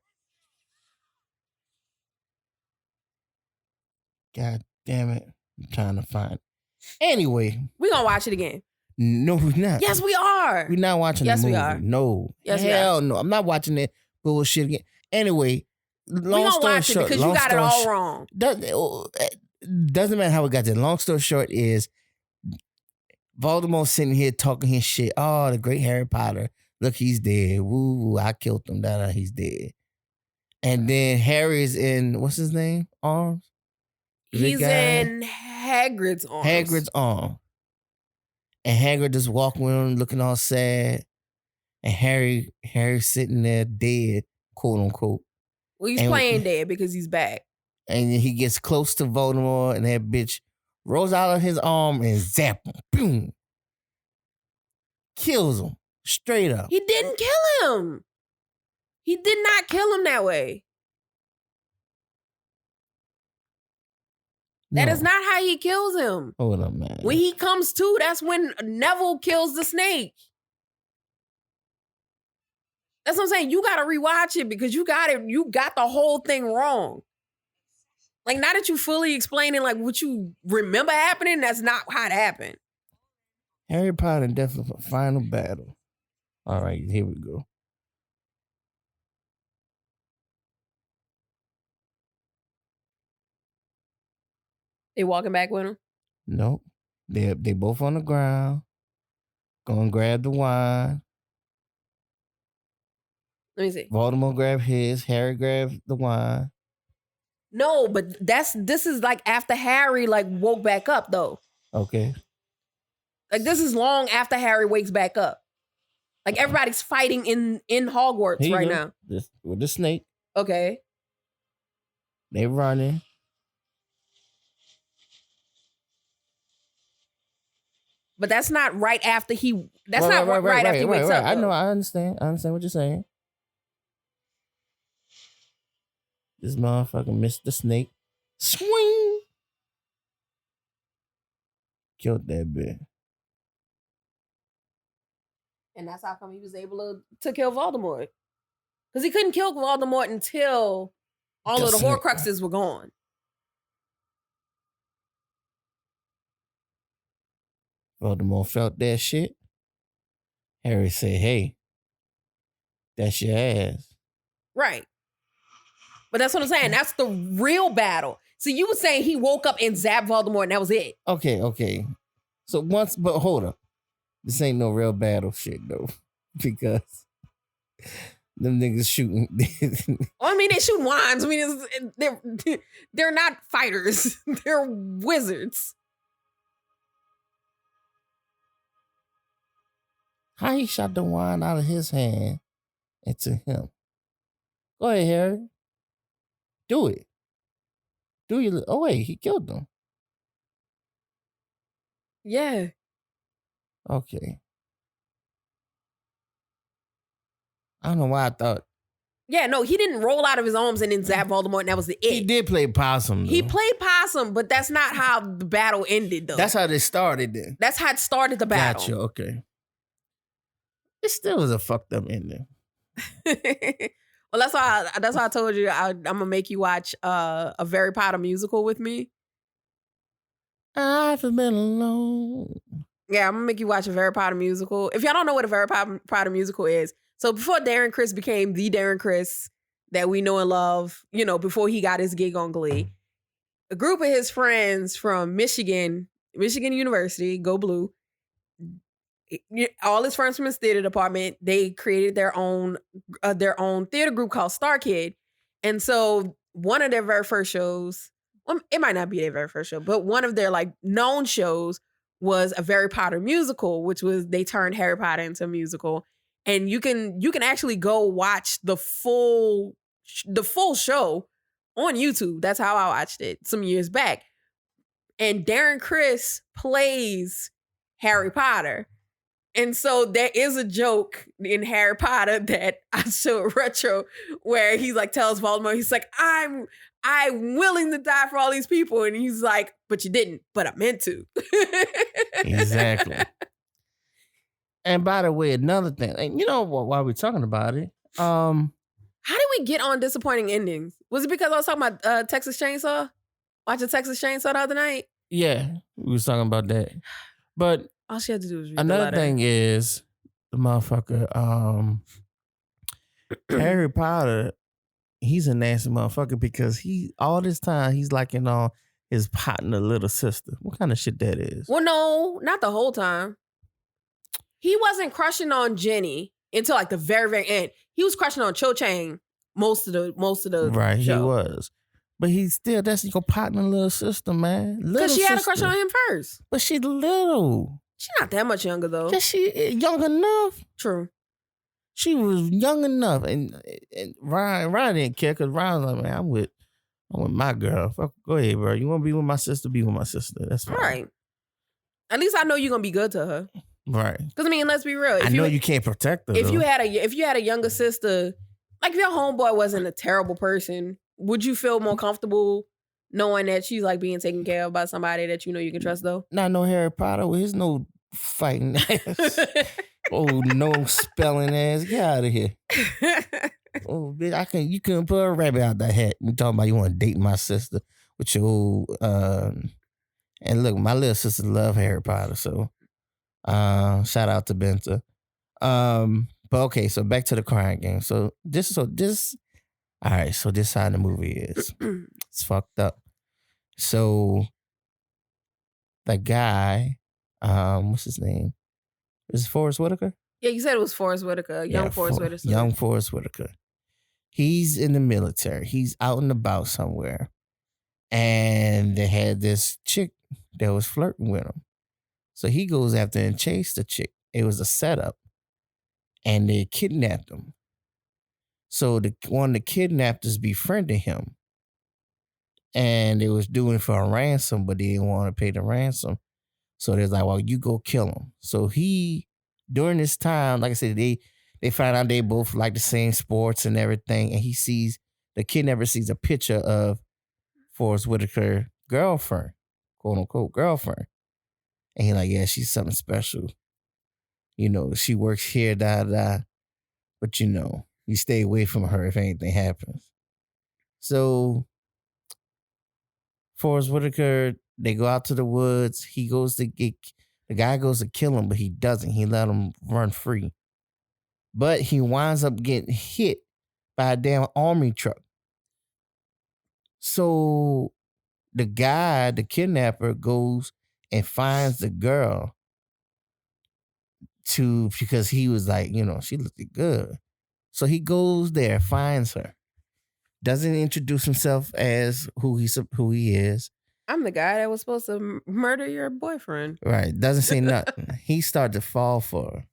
S2: God damn it. I'm trying to find. Anyway.
S3: We're going to watch it again.
S2: No, we're not.
S3: Yes, we are.
S2: We're not watching the movie.
S3: Yes, we are.
S2: No.
S3: Yes,
S2: Hell no. I'm not watching that bullshit again. Anyway.
S3: We're going to watch it because you got it all wrong.
S2: Doesn't matter how we got there. Long story short is Voldemort sitting here talking his shit. Oh, the great Harry Potter. Look, he's dead. Woo, I killed him. He's dead. And then Harry's in, what's his name? Arms?
S3: He's in Hagrid's arms.
S2: Hagrid's arm. And Hagrid just walking with him, looking all sad. And Harry's sitting there dead, quote unquote.
S3: Well, he's playing dead because he's back.
S2: And he gets close to Voldemort, and that bitch rolls out of his arm and zap him. Boom. Kills him. Straight up.
S3: He didn't kill him. He did not kill him that way. No. That is not how he kills him.
S2: Hold up, man.
S3: When he comes to, that's when Neville kills the snake. That's what I'm saying. You got to rewatch it because you got the whole thing wrong. Like, now that you fully explaining like what you remember happening, that's not how it happened.
S2: Harry Potter and Deathly Final Battle. All right, here we go.
S3: They walking back with him?
S2: Nope. They both on the ground. Gonna grab the wine.
S3: Let me see.
S2: Voldemort grab his. Harry grabs the wine.
S3: No, but this is like after Harry like woke back up though.
S2: Okay.
S3: Like this is long after Harry wakes back up. Like everybody's fighting in Hogwarts right now.
S2: With the snake.
S3: Okay.
S2: They running.
S3: But that's not right after he. That's not right after he wakes up.
S2: I know. I understand. I understand what you're saying. This motherfucker missed the snake. Swing. Killed that bitch.
S3: And that's how come he was able to kill Voldemort. Because he couldn't kill Voldemort until all of the Horcruxes were gone.
S2: Voldemort felt that shit. Harry said, hey, that's your ass.
S3: Right. But that's what I'm saying. That's the real battle. So you were saying he woke up and zapped Voldemort and that was it.
S2: Okay. So but hold up. This ain't no real battle shit though. Because them niggas shooting.
S3: I mean, they shoot wands. I mean, they're not fighters. They're wizards.
S2: How he shot the wine out of his hand into him? Go ahead, Harry. Do it. Oh, wait, he killed them.
S3: Yeah.
S2: Okay. I don't know why I thought.
S3: Yeah, no, he didn't roll out of his arms and then zap Voldemort and that was it.
S2: He did play possum, though.
S3: He played possum, but that's not how the battle ended, though.
S2: That's how they started, then.
S3: That's how it started the battle.
S2: Gotcha, okay. It still was a fucked up ending.
S3: Well, that's why I told you I'm gonna make you watch a Harry Potter musical with me.
S2: I've been alone.
S3: Yeah, I'm gonna make you watch a Harry Potter musical. If y'all don't know what a Harry Potter musical is, so before Darren Criss became the Darren Criss that we know and love, before he got his gig on Glee, a group of his friends from Michigan University, go Blue, all his friends from his theater department, they created their own theater group called Star Kid. And so one of their very first shows, well, it might not be their very first show, but one of their like known shows was a Harry Potter musical, which was they turned Harry Potter into a musical. And you can actually go watch the full show on YouTube. That's how I watched it some years back. And Darren Criss plays Harry Potter. And so there is a joke in Harry Potter that I showed Retro where he like tells Voldemort, he's like, I'm willing to die for all these people. And he's like, but you didn't, but I meant to.
S2: Exactly. And by the way, another thing, and while we're talking about it,
S3: how did we get on disappointing endings? Was it because I was talking about Texas Chainsaw? Watching Texas Chainsaw the other night?
S2: Yeah, we was talking about that. But
S3: all she had to do was read
S2: another thing is the motherfucker, Harry Potter, he's a nasty motherfucker because all this time he's liking on his partner little sister. What kind of shit that is?
S3: Well, no, not the whole time. He wasn't crushing on Jenny until like the very, very end. He was crushing on Cho Chang most of the
S2: right,
S3: show.
S2: He was. But that's your partner little sister, man.
S3: Because she had a crush on him first.
S2: But she's little.
S3: She's not that much younger though.
S2: Yeah, she young enough.
S3: True.
S2: She was young enough, and Ryan didn't care because Ryan was like, man, I'm with my girl. Fuck, go ahead, bro. You want to be with my sister? Be with my sister. That's fine.
S3: Right. At least I know you're gonna be good to her.
S2: Right.
S3: Because I mean, let's be real.
S2: I know you can't protect her.
S3: If you had a younger sister, like if your homeboy wasn't a terrible person, would you feel more comfortable knowing that she's like being taken care of by somebody that you know you can trust though?
S2: Not no Harry Potter with his no fighting ass. Oh, no spelling ass. Get out of here. Oh, bitch, you couldn't put a rabbit out that hat. You talking about you want to date my sister with your old and look, my little sister love Harry Potter, so shout out to Benta. But okay, so back to the crying game. So this all right, so this how the movie is. It's fucked up. So the guy, what's his name? Is it Forrest Whitaker?
S3: Yeah, you said it was Forrest Whitaker. Young Forrest Whitaker.
S2: Young Forrest Whitaker. He's in the military. He's out and about somewhere. And they had this chick that was flirting with him. So he goes after and chased the chick. It was a setup. And they kidnapped him. So one of the kidnappers befriended him. And they was doing it for a ransom, but they didn't want to pay the ransom. So they're like, well, you go kill him. So during this time, like I said, they find out they both like the same sports and everything. And the kidnapper sees a picture of Forrest Whitaker's girlfriend, quote unquote girlfriend. And he's like, yeah, she's something special. She works here, but you stay away from her if anything happens. So Forrest Whitaker, they go out to the woods. The guy goes to kill him, but he doesn't. He let him run free. But he winds up getting hit by a damn army truck. So the kidnapper, goes and finds the girl because he was like, she looked good. So he goes there, finds her. Doesn't introduce himself as who he is.
S3: I'm the guy that was supposed to murder your boyfriend.
S2: Right. Doesn't say nothing. He started to fall for her.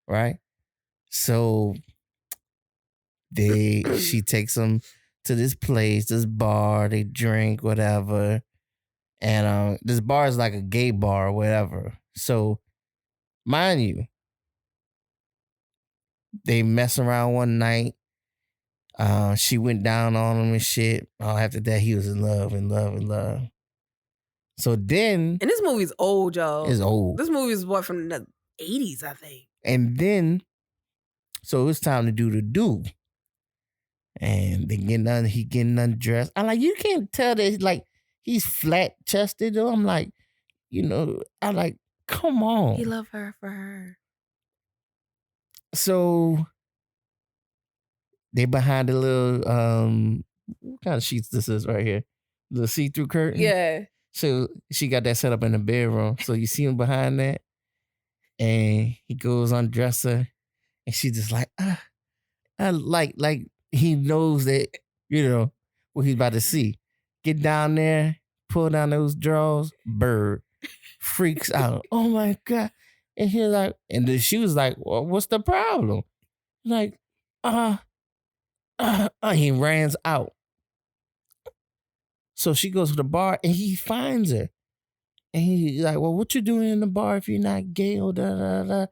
S2: Right. So she takes him to this place, this bar. They drink, whatever. And this bar is like a gay bar or whatever. So, mind you, they mess around one night. She went down on him and shit. After that, he was in love. So then...
S3: And this movie's old, y'all.
S2: It's old.
S3: This movie is from the 80s, I think.
S2: And then, so it's time to do the do. And he getting undressed. I'm like, you can't tell that like he's flat chested though. I'm like, I'm like, come on.
S3: He love her for her.
S2: So they behind the little what kind of sheets this is right here? The see-through curtain.
S3: Yeah.
S2: So she got that set up in the bedroom. So you see him behind that. And he goes undress her. And she's just like, like he knows that, what he's about to see. Get down there, pull down those drawers, bird. Freaks out. Oh my God. And he's like, and then she was like, well, what's the problem? Like, he runs out. So she goes to the bar and he finds her. And he's like, well, what you doing in the bar if you're not gay or da.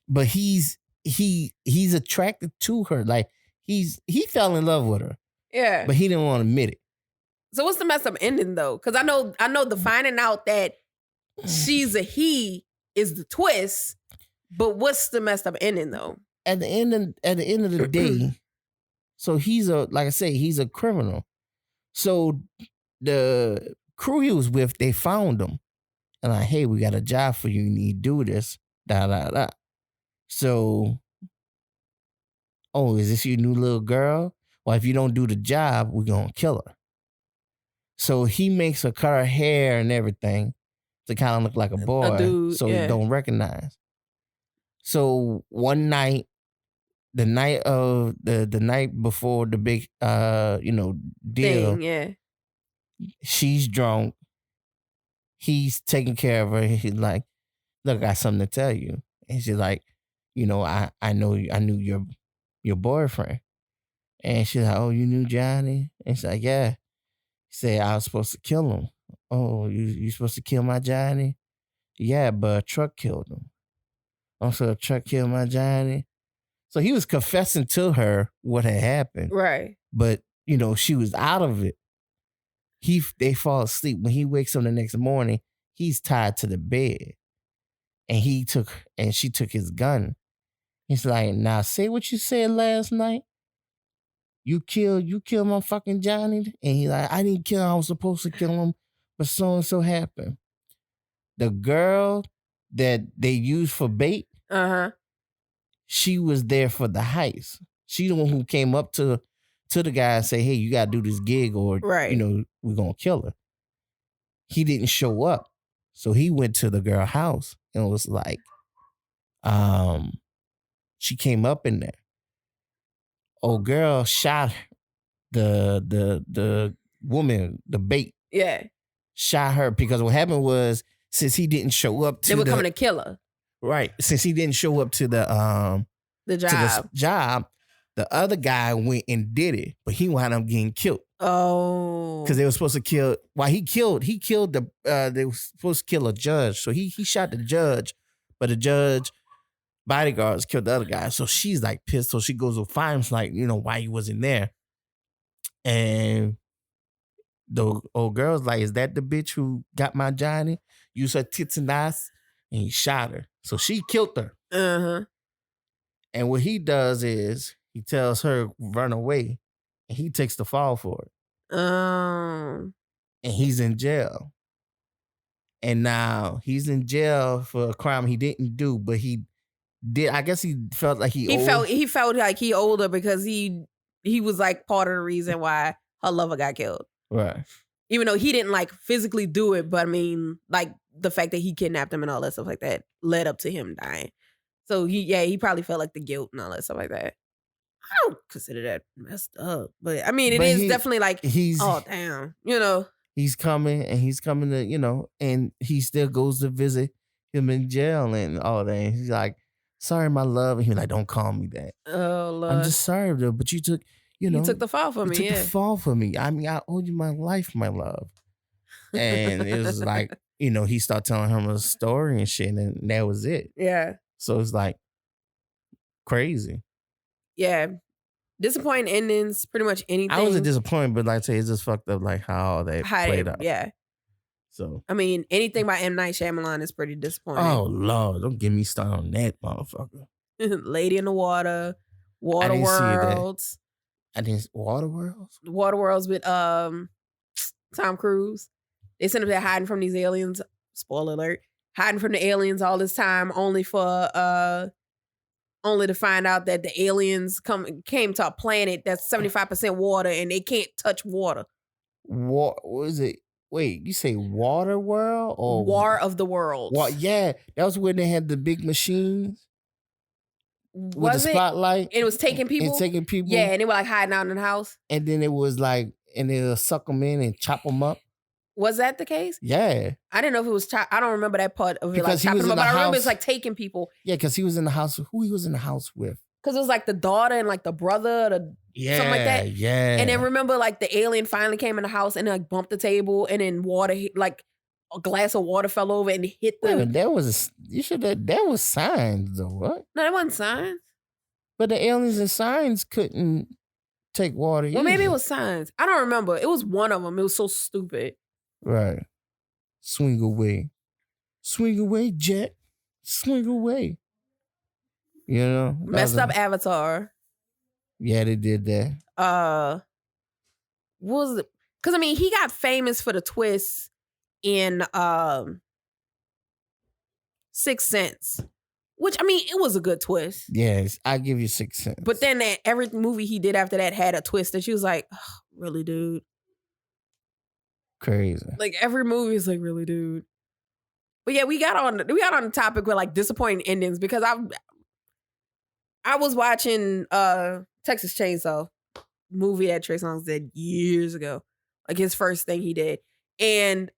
S2: But he's attracted to her. Like he fell in love with her.
S3: Yeah.
S2: But he didn't want to admit it.
S3: So what's the messed up ending though? Because I know the finding out that she's a he is the twist. But what's the messed up ending though?
S2: At the end of the day, so he's a criminal. So the crew he was with, they found him. And like, hey, we got a job for you. You need to do this. Da. So, is this your new little girl? Well, if you don't do the job, we're going to kill her. So he makes her cut her hair and everything to kind of look like a boy.
S3: A dude,
S2: so
S3: yeah.
S2: he don't recognize. So one night, the night before the big, deal.
S3: Thing, yeah.
S2: She's drunk. He's taking care of her. He's like, look, I got something to tell you. And she's like, I knew your boyfriend. And she's like, oh, you knew Johnny? And she's like, yeah. He said, I was supposed to kill him. Oh, you supposed to kill my Johnny? Yeah, but a truck killed him. Also, a truck killed my Johnny. So he was confessing to her what had happened.
S3: Right.
S2: But, she was out of it. They fall asleep. When he wakes up the next morning, he's tied to the bed. And she took his gun. He's like, now say what you said last night. You killed my fucking Johnny. And he's like, I didn't kill him. I was supposed to kill him. But so and so happened. The girl that they used for bait, she was there for the heist. She the one who came up to the guy and say, hey, you got to do this gig or,
S3: right.
S2: We're going to kill her. He didn't show up. So he went to the girl house and was like, she came up in there. Old girl shot the woman, the bait.
S3: Yeah.
S2: Shot her because what happened was since he didn't show up to
S3: they were coming to kill her.
S2: Right. Since he didn't show up to the job, the other guy went and did it, but he wound up getting killed.
S3: Oh.
S2: Because they were supposed to kill. Well, he killed they were supposed to kill a judge. So he shot the judge, but the judge bodyguards killed the other guy. So she's like pissed. So she goes to find him, like, why he wasn't there. And the old girl's like, is that the bitch who got my Johnny? Used her tits and ass, and he shot her. So she killed her. And what he does is he tells her run away, and he takes the fall for it. And he's in jail. And now he's in jail for a crime he didn't do, but he did. I guess he felt like he
S3: felt like he owed her because he was like part of the reason why her lover got killed.
S2: Right.
S3: Even though he didn't like physically do it, but I mean, like the fact that he kidnapped him and all that stuff like that led up to him dying. So he probably felt like the guilt and all that stuff like that. I don't consider that messed up, but I mean, it is definitely like, oh damn,
S2: He's coming to, and he still goes to visit him in jail and all that. And he's like, sorry, my love. And he's like, don't call me that.
S3: Oh, Lord.
S2: I'm just sorry, though, but you took,
S3: you took the fall for me.
S2: You took the fall for me. I mean, I owe you my life, my love. And it was like, he started telling him a story and shit, and that was it.
S3: Yeah.
S2: So it's like crazy.
S3: Yeah. Disappointing endings, pretty much anything.
S2: I wasn't disappointed, but like I say, it's just fucked up like how they played out.
S3: Yeah.
S2: So
S3: I mean, anything by M. Night Shyamalan is pretty disappointing.
S2: Oh Lord, don't get me started on that motherfucker.
S3: Lady in the Water, Water Worlds.
S2: I didn't Water Worlds?
S3: Water Worlds with Tom Cruise. They sent him there hiding from these aliens. Spoiler alert. Hiding from the aliens all this time, only to find out that the aliens came to a planet that's 75% water and they can't touch water.
S2: What was it? Wait, you say Water World or
S3: War of the Worlds?
S2: Yeah, that was when they had the big machines with the spotlight.
S3: And it was taking people. Yeah, and they were like hiding out in the house.
S2: And then it was like, and they'll suck them in and chop them up.
S3: Was that the case?
S2: Yeah.
S3: I didn't know if it was I don't remember that part of it,
S2: because
S3: like chopping them up, but I remember it's like taking people.
S2: Yeah, because he was in the house. Who he was in the house with?
S3: Because it was like the daughter and like the brother, something like that.
S2: Yeah.
S3: And then remember, like the alien finally came in the house and like bumped the table, and then water, like a glass of water fell over and hit the.
S2: Wait, that was signs though, what?
S3: No, that wasn't signs.
S2: But the aliens and signs couldn't take water.
S3: Well, maybe it was signs. I don't remember. It was one of them. It was so stupid.
S2: Right. Swing away, Jet. Swing away. You know,
S3: messed up Avatar.
S2: Yeah, they did that.
S3: What was it? Because I mean, he got famous for the twist in Sixth Sense, which I mean, it was a good twist.
S2: Yes, I give you 6 cents.
S3: But then every movie he did after that had a twist, and she was like, oh, "Really, dude."
S2: Crazy.
S3: Like every movie is like, really, dude. But yeah, we got on the topic with like disappointing endings because I was watching Texas Chainsaw movie that Trey Songz did years ago, like his first thing he did, and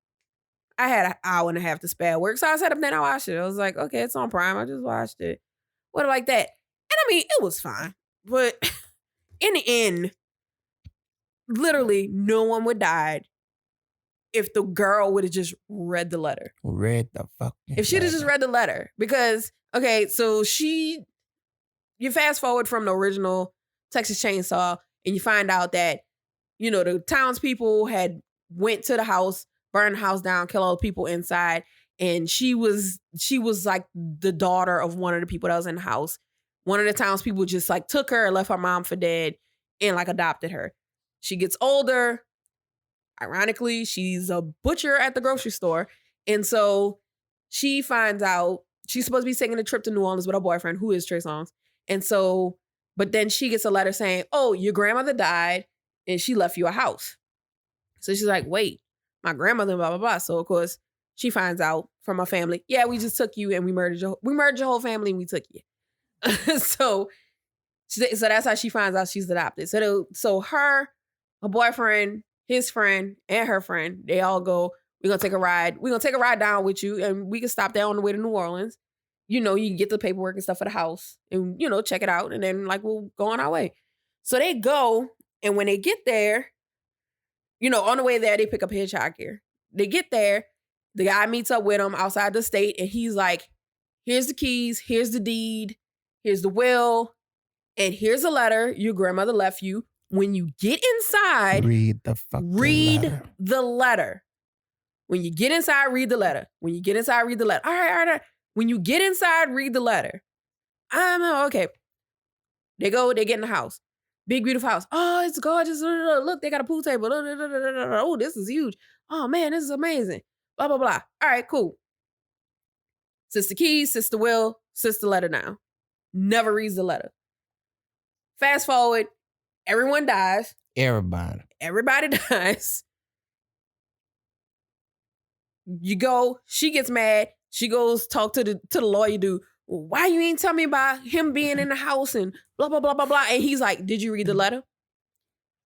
S3: I had an hour and a half to spare at work, so I sat up there and I watched it. I was like, okay, it's on Prime. I just watched it, what like that, and I mean, it was fine, but in the end, literally, no one would died. If the girl would have just read the letter.
S2: If
S3: she'd have just read the letter. Because, okay, so you fast forward from the original Texas Chainsaw and you find out that, you know, the townspeople had went to the house, burned the house down, killed all the people inside. And she was like the daughter of one of the people that was in the house. One of the townspeople just like took her and left her mom for dead and like adopted her. She gets older. Ironically, she's a butcher at the grocery store. And so she finds out she's supposed to be taking a trip to New Orleans with her boyfriend, who is Trey Songz. And so, but then she gets a letter saying, oh, your grandmother died and she left you a house. So she's like, wait, my grandmother, blah, blah, blah. So of course, she finds out from her family, yeah, we just took you and we murdered your whole family and we took you. So that's how she finds out she's adopted. So her boyfriend, his friend, and her friend, they all go, we're going to take a ride. We're going to take a ride down with you and we can stop there on the way to New Orleans. You know, you can get the paperwork and stuff for the house and, you know, check it out. And then like, we'll go on our way. So they go. And when they get there, you know, on the way there, they pick up a hitchhiker. They get there. The guy meets up with them outside the state. And he's like, here's the keys. Here's the deed. Here's the will. And here's a letter your grandmother left you. When you get inside, read the letter. When you get inside, read the letter. When you get inside, read the letter. All right. When you get inside, read the letter. Okay. They get in the house. Big, beautiful house. Oh, it's gorgeous. Look, they got a pool table. Oh, this is huge. Oh, man, this is amazing. Blah, blah, blah. All right, cool. Sister keys, sister will, sister letter now. Never reads the letter. Fast forward. Everyone dies. Everybody dies. You go, she gets mad. She goes talk to the lawyer dude. Well, why you ain't tell me about him being in the house and blah, blah, blah, blah, blah. And he's like, did you read the letter?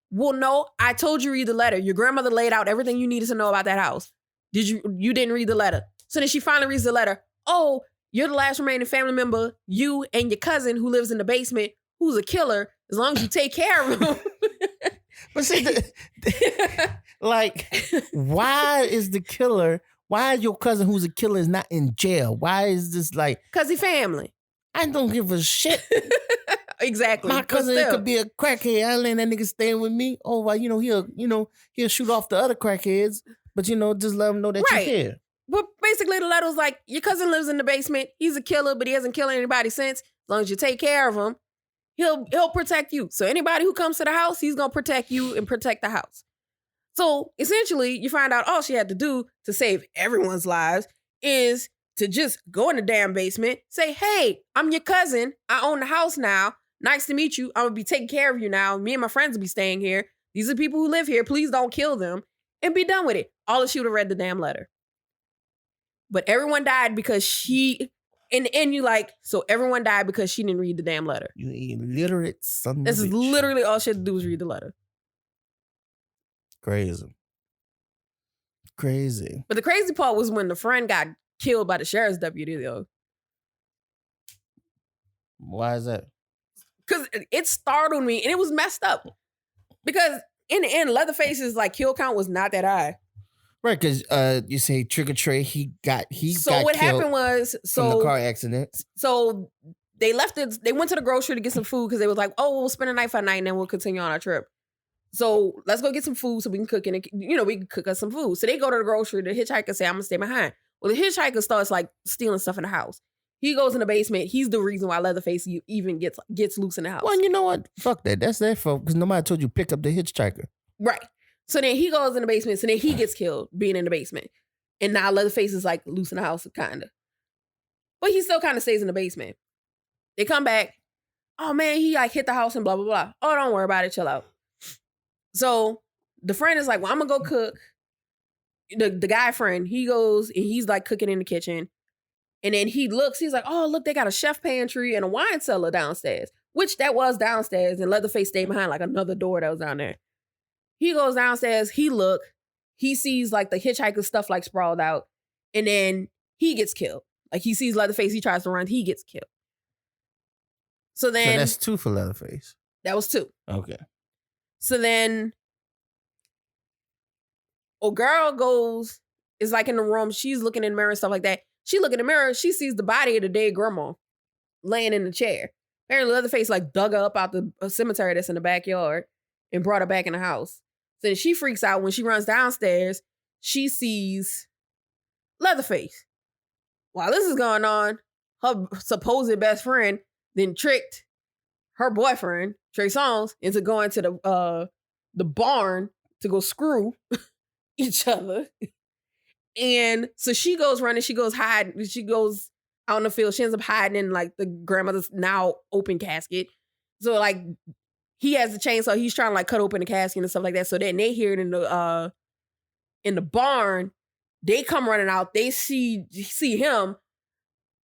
S3: Well, no, I told you read the letter. Your grandmother laid out everything you needed to know about that house. You didn't read the letter. So then she finally reads the letter. Oh, you're the last remaining family member, you and your cousin who lives in the basement, who's a killer, as long as you take care of him.
S2: But see, like, why is your cousin who's a killer is not in jail? Why is this like?
S3: Because he family.
S2: I don't give a shit.
S3: Exactly.
S2: My cousin could be a crackhead. I let that nigga staying with me. Oh, well, he'll shoot off the other crackheads. But just let him know that you care.
S3: But basically, the letter was like, your cousin lives in the basement. He's a killer, but he hasn't killed anybody since. As long as you take care of him. he'll protect you. So anybody who comes to the house, he's gonna protect you and protect the house. So essentially, you find out all she had to do to save everyone's lives is to just go in the damn basement, say, hey, I'm your cousin. I own the house now. Nice to meet you. I'm gonna be taking care of you now. Me and my friends will be staying here. These are people who live here. Please don't kill them. And be done with it. All of she would have read the damn letter. But everyone died because she, in the end, you like, so everyone died because she didn't read the damn letter.
S2: You illiterate son of a
S3: This is
S2: bitch.
S3: literally all she had to do was read the letter.
S2: Crazy.
S3: But the crazy part was when the friend got killed by the sheriff's deputy, though.
S2: Why is that?
S3: Because it startled me and it was messed up. Because in the end, Leatherface's like kill count was not that high.
S2: Right, because you say trick or treat, he got
S3: what happened was
S2: from the car accident.
S3: So they left it. They went to the grocery to get some food because they was like, oh, we'll spend a night for a night and then we'll continue on our trip. So let's go get some food so we can cook and we can cook us some food. So they go to the grocery. The hitchhiker say, I'm gonna stay behind. Well, the hitchhiker starts like stealing stuff in the house. He goes in the basement. He's the reason why Leatherface even gets loose in the house.
S2: Well, you know what? Fuck that. That's their fault because nobody told you pick up the hitchhiker.
S3: Right. So then he goes in the basement. So then he gets killed being in the basement. And now Leatherface is like loose in the house, kind of. But he still kind of stays in the basement. They come back. Oh, man, he like hit the house and blah, blah, blah. Oh, don't worry about it. Chill out. So the friend is like, well, I'm going to go cook. The guy friend, he goes and he's like cooking in the kitchen. And then he looks, he's like, oh, look, they got a chef pantry and a wine cellar downstairs, which that was downstairs. And Leatherface stayed behind like another door that was down there. He goes downstairs, he sees like the hitchhiker stuff like sprawled out. And then he gets killed. Like he sees Leatherface, he tries to run, he gets killed. So that's
S2: 2 for Leatherface.
S3: That was 2.
S2: Okay.
S3: So then a girl is like in the room. She's looking in the mirror and stuff like that. She look in the mirror. She sees the body of the dead grandma laying in the chair. Apparently Leatherface like dug her up out the cemetery that's in the backyard and brought her back in the house. So then she freaks out when she runs downstairs. She sees Leatherface. While this is going on, her supposed best friend then tricked her boyfriend, Trey Songz, into going to the barn to go screw each other. And so she goes running, she goes hide, she goes out in the field, she ends up hiding in like the grandmother's now open casket. So like he has the chainsaw, he's trying to like cut open the casket and stuff like that. So then they hear it in the barn. They come running out, they see him,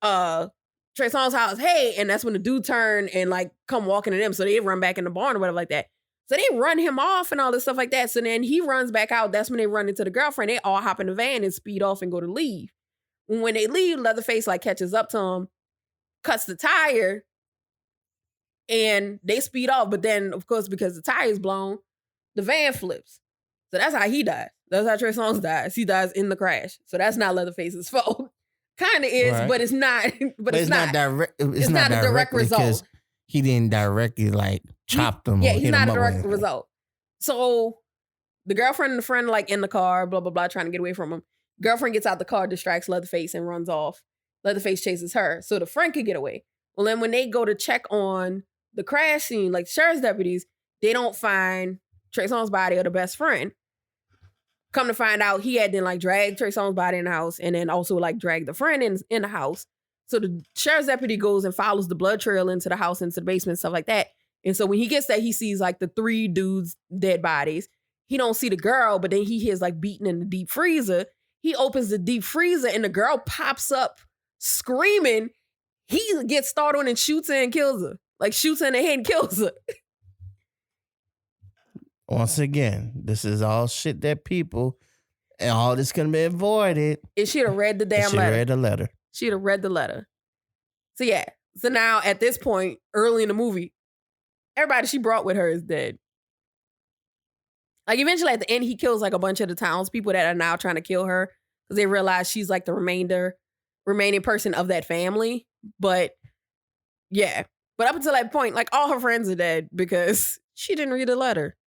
S3: Trey Songz's house, hey, and that's when the dude turn and like come walking to them. So they run back in the barn or whatever like that. So they run him off and all this stuff like that. So then he runs back out. That's when they run into the girlfriend. They all hop in the van and speed off and go to leave. When they leave, Leatherface like catches up to him, cuts the tire, and they speed off. But then, of course, because the tire's blown, the van flips. So that's how he dies. That's how Trey Songz dies. He dies in the crash. So that's not Leatherface's fault. Kind of is, right. But it's not. But it's not direct. It's not a direct result.
S2: He didn't directly like chop them.
S3: Yeah, he's not a direct result. So the girlfriend and the friend like in the car, blah, blah, blah, trying to get away from him. Girlfriend gets out the car, distracts Leatherface and runs off. Leatherface chases her so the friend could get away. Well, then when they go to check on the crash scene, like sheriff's deputies, they don't find Trey Songz's body or the best friend. Come to find out, he had then like dragged Trey Songz's body in the house and then also like dragged the friend in the house. So the sheriff's deputy goes and follows the blood trail into the house, into the basement, stuff like that. And so when he gets there, he sees like the 3 dudes' dead bodies. He don't see the girl, but then he hears like beating in the deep freezer. He opens the deep freezer and the girl pops up screaming. He gets startled and shoots her and kills her. Like shoots her in the head and kills her.
S2: Once again, this is all shit that people, and all this can be avoided.
S3: It should have read the damn letter.
S2: Read the letter.
S3: She'd have read the letter. So yeah. So now at this point, early in the movie, everybody she brought with her is dead. Like eventually at the end, he kills like a bunch of the townspeople that are now trying to kill her because they realize she's like the remaining person of that family. But yeah. But up until that point, like all her friends are dead because she didn't read the letter.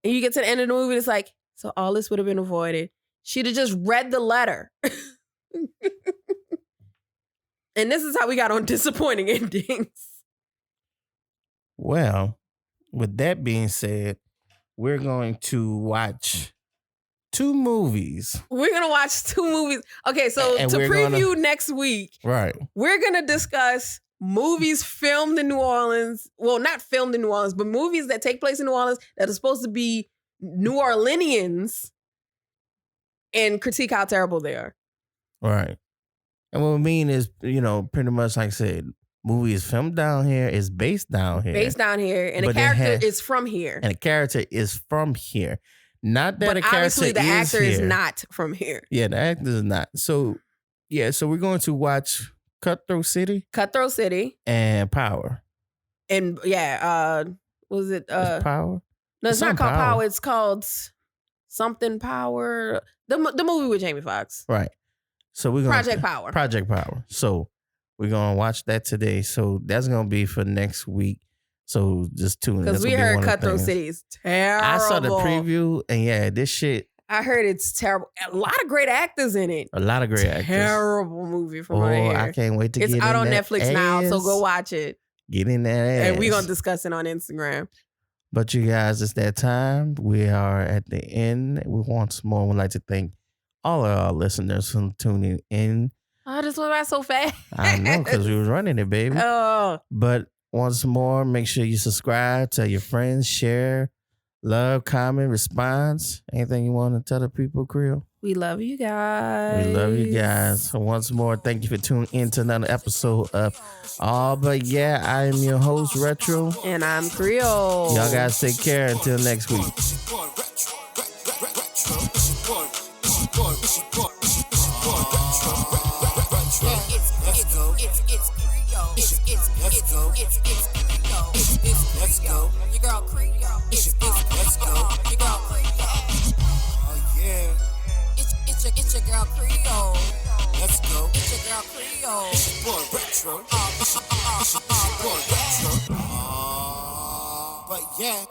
S3: And you get to the end of the movie, it's like, so all this would have been avoided. She'd have just read the letter. And this is how we got on disappointing endings.
S2: Well, with that being said, we're going to watch 2 movies.
S3: We're going to watch 2 movies. Okay, so to preview next week,
S2: right?
S3: We're going to discuss movies filmed in New Orleans. Well, not filmed in New Orleans, but movies that take place in New Orleans that are supposed to be New Orleanians and critique how terrible they are.
S2: Right. And what we mean is, pretty much like I said, movie is filmed down here, is based down here.
S3: And the character is from here.
S2: And the character is from here. Not that
S3: but
S2: the character
S3: obviously the actor is not from here.
S2: Yeah, the actor is not. So, so we're going to watch Cutthroat City. And Power.
S3: And was it
S2: Power?
S3: No, it's not called Power. It's called something Power. The movie with Jamie Foxx.
S2: Right. So we're going
S3: Project Power.
S2: So we're gonna watch that today. So that's gonna be for next week. So just tune in.
S3: Because we heard Cutthroat City is terrible.
S2: I saw the preview and this shit.
S3: I heard it's terrible. A lot of great actors in it. Terrible movie from right here.
S2: I can't wait to
S3: get
S2: it. It's
S3: out on Netflix now, so go watch it.
S2: Get in that ass.
S3: And we're gonna discuss it on Instagram.
S2: But you guys, it's that time. We are at the end. We once more would like to thank all of our listeners for tuning in.
S3: Oh, this went by so fast.
S2: I know, because we was running it, baby.
S3: Oh.
S2: But once more, make sure you subscribe, tell your friends, share, love, comment, response. Anything you want to tell the people, Creole?
S3: We love you guys.
S2: So once more, thank you for tuning in to another episode of But Yeah, I am your host, Retro.
S3: And I'm Creole.
S2: Y'all guys take care until next week.
S1: Let's go. Your girl Creole. Let's go. Your girl Creole. Oh yeah. It's your girl Creole. Let's go. It's your girl Creole. It's your boy Retro. It's your boy Retro. But yeah.